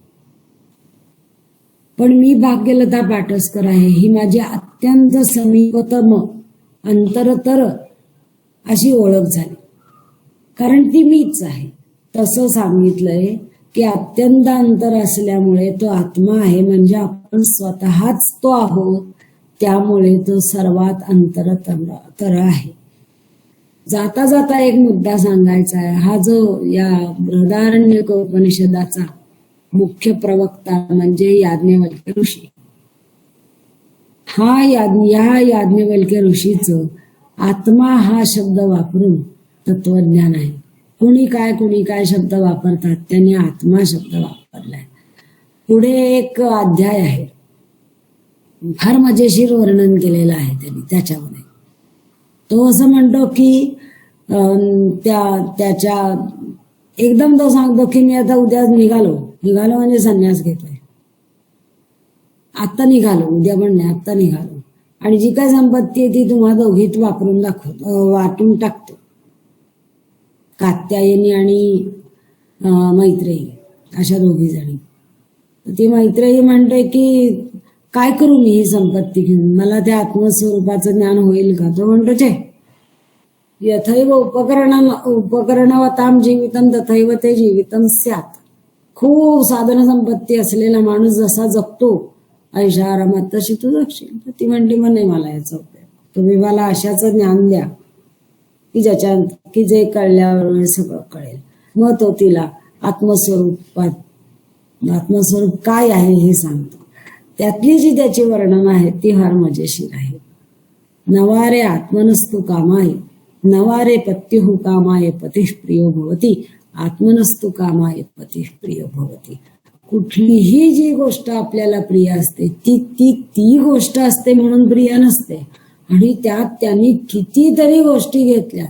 पण मी भाग्यलता पाटसकर आहे ही माझी अत्यंत समीपतम अंतरतर अशी ओळख झाली, कारण ती मीच आहे. तसं सांगितलंय की अत्यंत अंतर असल्यामुळे तो आत्मा आहे, म्हणजे आपण स्वतःच तो आहोत. त्यामुळे तो सर्वात अंतरतर आहे. जाता जाता एक मुद्दा सांगायचा आहे. हा जो या बृहदारण्यक उपनिषदाचा मुख्य प्रवक्ता म्हणजे याज्ञवल्क्य ऋषी, या याज्ञवल्क्य ऋषीचं आत्मा हा शब्द वापरून तत्वज्ञान आहे. कुणी काय शब्द वापरतात, त्यांनी आत्मा शब्द वापरलाय. पुढे एक अध्याय आहे, फार मजेशीर वर्णन केलेलं आहे त्यांनी. त्याच्यामध्ये तो असं म्हणतो की त्याच्या एकदम तो सांगतो की मी आता उद्या निघालो म्हणजे संन्यास घेतोय. आता निघालो, उद्या पण नाही, आता निघालो, आणि जी काय संपत्ती आहे ती तुम्हा दोघीत वाटून टाकतो. कात्यायनी आणि मैत्रेयी अशा दोघी जणी. ती मैत्रेयी म्हणते की काय करू मी ही संपत्ती घेऊन, मला त्या आत्मस्वरूपाचं ज्ञान होईल का? तो म्हणतो छे, यथैव उपकरणवताम जीवितम तथैव ते जीवितम स्यात्. खूप साधन संपत्ती असलेला माणूस जसा जगतो ऐशारामात तशी तू जगशील. ती म्हणली मग नाही मला याचा उपयोग, तुम्ही मला अशाचं ज्ञान द्या की की जे कळल्यावर सगळं कळेल. मग तो तिला आत्मस्वरूप काय आहे हे सांगतो. त्यातली जी त्याची वर्णन आहे ती फार मजेशीर आहे. नवारे आत्मनस्तु कामाय, नवारे पत्युः कामाय पतिः प्रियो भवती, आत्मनस्तु कामाय पतिः प्रियो भवती. कुठलीही जी गोष्ट आपल्याला प्रिय असते ती ती ती गोष्ट असते म्हणून प्रिय नसते. आणि त्यात त्यांनी कितीतरी गोष्टी घेतल्या,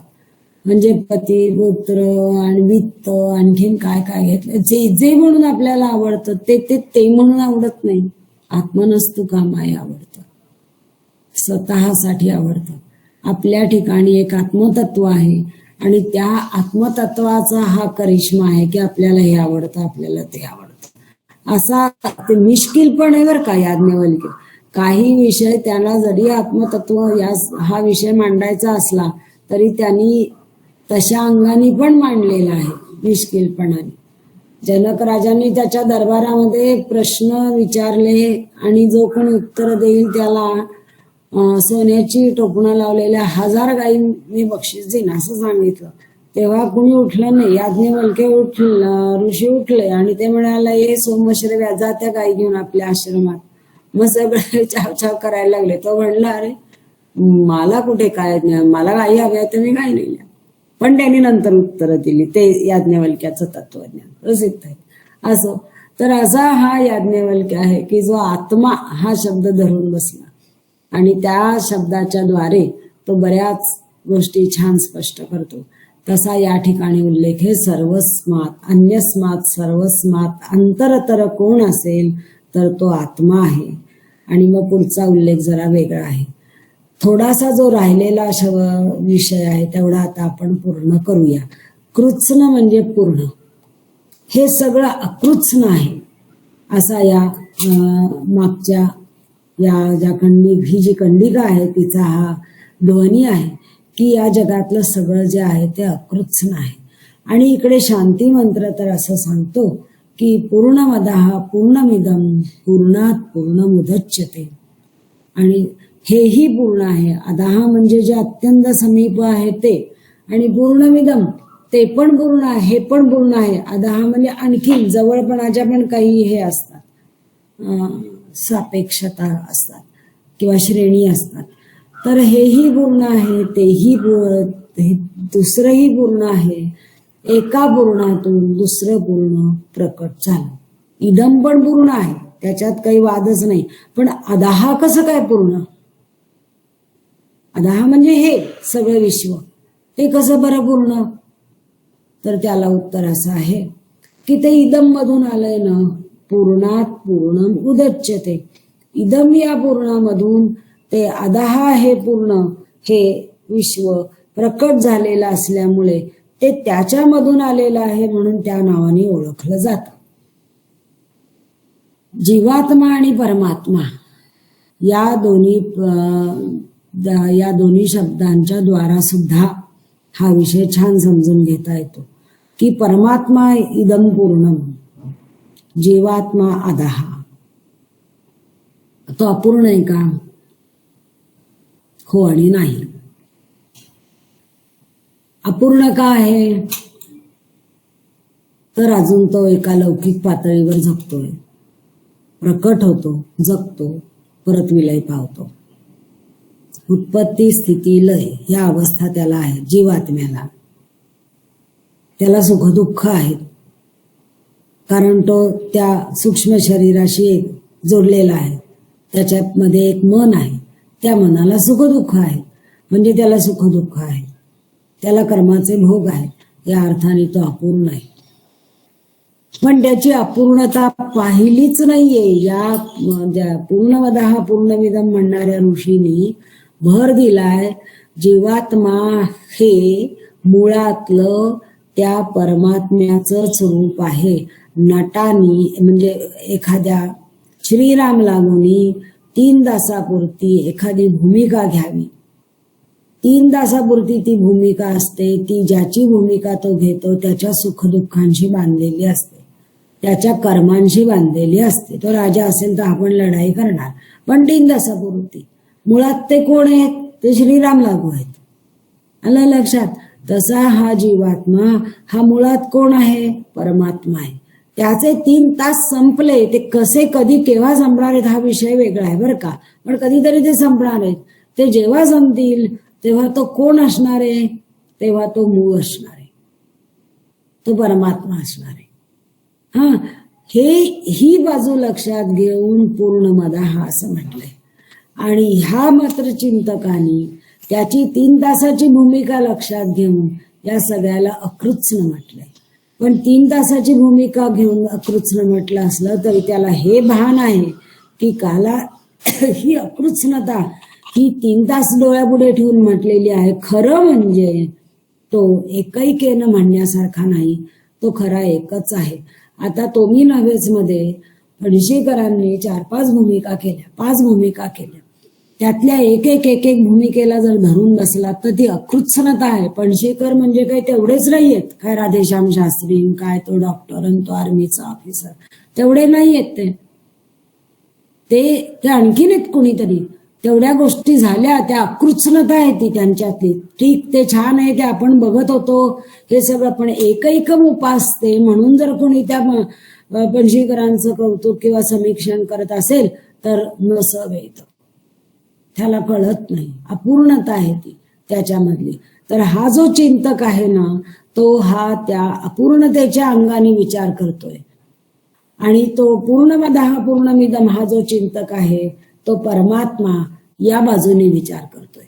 म्हणजे पती, पुत्र आणि वित्त, आणखीन काय काय घेतलं. जे जे म्हणून आपल्याला आवडतं ते ते ते म्हणून आवडत नाही. आत्मनस्तु कामाय आवडतं, स्वतःसाठी आवडतं. आपल्या ठिकाणी एक आत्मतत्व आहे आणि त्या आत्मतत्वाचा हा करिश्मा आहे की आपल्याला हे आवडतं, आपल्याला ते आवडतं. असा ते मिश्किल पण आहे बरं का याज्ञवल्क्य. काही विषय त्याला जरी आत्मतत्व हा विषय मांडायचा असला तरी त्यांनी तशा अंगाने पण मांडलेला आहे मिश्किलपणाने. जनक राजांनी त्याच्या दरबारामध्ये प्रश्न विचारले आणि जो कोणी उत्तर देईल त्याला सोन्याची टोपणं लावलेल्या 1000 गायी मी बक्षीस देईन असं सांगितलं. तेव्हा कुणी उठलं नाही. याज्ञवल्क्य ऋषी उठले आणि ते म्हणाले, हे सोमश्रव्या जा त्या गायी घेऊन आपल्या आश्रमात. मग सगळे चाव करायला लागले. तो म्हणला, अरे मला कुठे काय, मला गायी हव्या तर मी गायी नेल्या. पण त्यांनी नंतर उत्तरं दिली. ते याज्ञवल्क्याचं तत्वज्ञान प्रसिद्ध आहे. असं तर असा हा याज्ञवल्क्य आहे की जो आत्मा हा शब्द धरून बसला आणि त्या शब्दाच्या द्वारे तो बऱ्याच गोष्टी छान स्पष्ट करतो. तसा या ठिकाणी उल्लेख आहे सर्वस्मात, अन्यस्मात, सर्वस्मात अंतरतर कोण असेल तर तो आत्मा आहे. आणि मग पुढचा उल्लेख जरा वेगळा आहे. थोडासा जो राहिलेला विषय आहे तेवढा आता आपण पूर्ण करूया. कृत्स्न म्हणजे पूर्ण. हे सगळं अकृत्स्न आहे असा या मागच्या या ही जी कंडिका आहे तिचा हा ध्वनी आहे की या जगातलं सगळं जे आहे ते अकृत्स्न आहे. आणि इकडे शांती मंत्र तर असं सांगतो की पूर्णमदः पूर्णमिदं पूर्णात् पूर्णमुदच्यते. आणि हेही पूर्ण आहे. अदहा म्हणजे जे अत्यंत समीप आहे ते, आणि पूर्णमिदं ते पण पूर्ण आहे, हे पण पूर्ण आहे. अदहा म्हणजे आणखी जवळपणाच्या पण काही हे असतात, सापेक्षता असतात किंवा श्रेणी असतात. तर हेही पूर्ण आहे, तेही दुसरंही पूर्ण आहे. एका पूर्णातून दुसरं पूर्ण प्रकट झालं. इदम पण पूर्ण आहे, त्याच्यात काही वादच नाही. पण अदहा कसं काय पूर्ण? अदहा म्हणजे हे सगळं विश्व, ते कसं बरं पूर्ण? तर त्याला उत्तर असं आहे की ते इदम मधून आलंय ना. पूर्णात पूर्णम उदच्यते. इदम या पूर्णामधून ते अदहा हे पूर्ण, हे विश्व प्रकट झालेलं असल्यामुळे ते त्याच्यामधून आलेलं आहे म्हणून त्या नावाने ओळखलं जातं. जीवात्मा आणि परमात्मा या दोन्ही शब्दांच्या द्वारा सुद्धा हा विषय छान समजून घेता येतो की परमात्मा इदम पूर्णम, जीवात्मा अदहा. तो अपूर्ण आहे का? हो आणि नाही. अपूर्ण का आहे? तर अजून तो एका लौकिक पातळीवर जगतोय, प्रकट होतो, जगतो, परत विलय पावतो. उत्पत्ती, स्थिती, लय या अवस्था त्याला आहे. जीवात्म्याला त्याला सुखदुःख आहेत, कारण तो त्या सूक्ष्म शरीराशी जोडलेला आहे. त्याच्यामध्ये एक मन आहे, त्या मनाला सुखदुःख आहे, म्हणजे त्याला सुखदुःख आहे, त्याला कर्माचे भोग आहेत. या अर्थाने तो अपूर्ण आहे. पण त्याची अपूर्णता पाहिलीच नाहीये. या पूर्णमदः पूर्णमिदं म्हणणाऱ्या ऋषींनी भर दिलाय जीवात्मा हे मुळातलं त्या परमात्म्याचंच रूप आहे. नटानी म्हणजे एखाद्या श्रीराम लागूनी 3 तासापुरती एखादी भूमिका घ्यावी. 3 तासापुरती ती भूमिका असते. ती ज्याची भूमिका तो घेतो त्याच्या सुखदुःखांशी बांधलेली असते, त्याच्या कर्मांशी बांधलेली असते. तो राजा असेल तर आपण लढाई करणार, पण 3 तासापुरती. मुळात ते कोण आहेत? ते श्रीराम लागू आहेत. आलं लक्षात? तसा हा जीवात्मा हा मुळात कोण आहे? परमात्मा आहे. त्याचे 3 तास संपले, ते कसे कधी केव्हा संपणार आहेत हा विषय वेगळा आहे बरं का, पण कधीतरी ते संपणार आहेत. ते जेव्हा संपतील तेव्हा तो कोण असणार आहे? तेव्हा तो मूळ असणार आहे, तो परमात्मा असणार आहे. हा, ही बाजू लक्षात घेऊन पूर्णमदः असं म्हटलंय. आणि ह्या मात्र चिंतकांनी त्याची 3 तासाची भूमिका लक्षात घेऊन या सगळ्याला अकृत्स्न म्हटलंय. पण 3 तासाची भूमिका घेऊन अकृत्स्न म्हटलं असलं तरी त्याला हे भान आहे की काला ही अकृत्स्नता ही 3 तास डोळ्यापुढे ठेवून म्हटलेली आहे. खरं म्हणजे तो एकैकेनं म्हणण्यासारखा नाही, तो खरा एकच आहे. आता तोमी नव्हेच मध्ये फणशीकरांनी 4-5 भूमिका केल्या, 5 भूमिका केल्या. त्यातल्या एक एक भूमिकेला जर धरून बसला तर ती अकृत्स्नता आहे. पणशीकर म्हणजे काही तेवढेच नाहीयेत, काय राधेश्याम शास्त्री, काय तो डॉक्टर आणि तो आर्मीचा ऑफिसर, तेवढे नाहीयेत ते आणखीन एक कुणीतरी. तेवढ्या गोष्टी झाल्या, त्या अकृत्स्नता आहे ती त्यांच्यातली. ठीक, ते छान आहे, ते आपण बघत होतो हे सगळं, पण एकैकम उपासते म्हणून जर कोणी त्या पणशीकरांचं कौतुक किंवा समीक्षण करत असेल तर नसवेत, त्याला कळत नाही, अपूर्णता आहे ती त्याच्यामधली. तर हा जो चिंतक आहे ना, तो हा त्या अपूर्णतेच्या अंगाने विचार करतोय. आणि तो पूर्णमदः पूर्णमिदम हा जो चिंतक आहे तो परमात्मा या बाजूने विचार करतोय.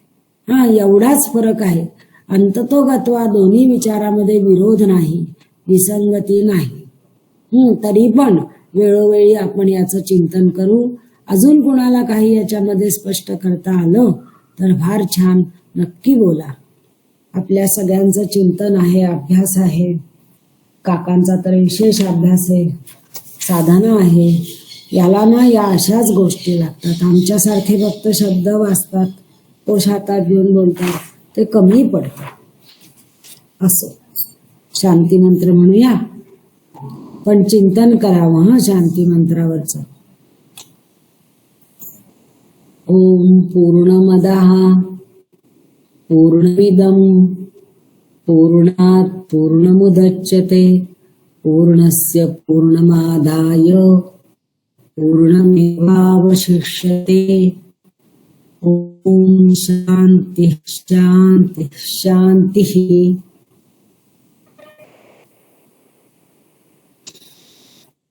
हा, एवढाच फरक आहे. अंततोगत्वा दोन्ही विचारामध्ये विरोध नाही, विसंगती नाही. तरी पण वेळोवेळी आपण याचं चिंतन करू. अजून कुणाला काही याच्यामध्ये स्पष्ट करता आलं तर फार छान, नक्की बोला. आपल्या सगळ्यांचं चिंतन आहे, अभ्यास आहे. काकांचा तर विशेष अभ्यास आहे, साधना आहे. याला ना या अशाच गोष्टी लागतात. आमच्यासारखे फक्त शब्द वाचतात, कोश हातात घेऊन बोलतात, ते कमी पडतात. असं शांती मंत्र म्हणूया, पण चिंतन करावं शांती मंत्रावरचं. ओम पूर्णमदः पूर्णमिदं पूर्णात् पूर्णमुदच्यते पूर्णस्य पूर्णमादाय पूर्णमेवावशिष्यते. ओम शांति शांति शांति.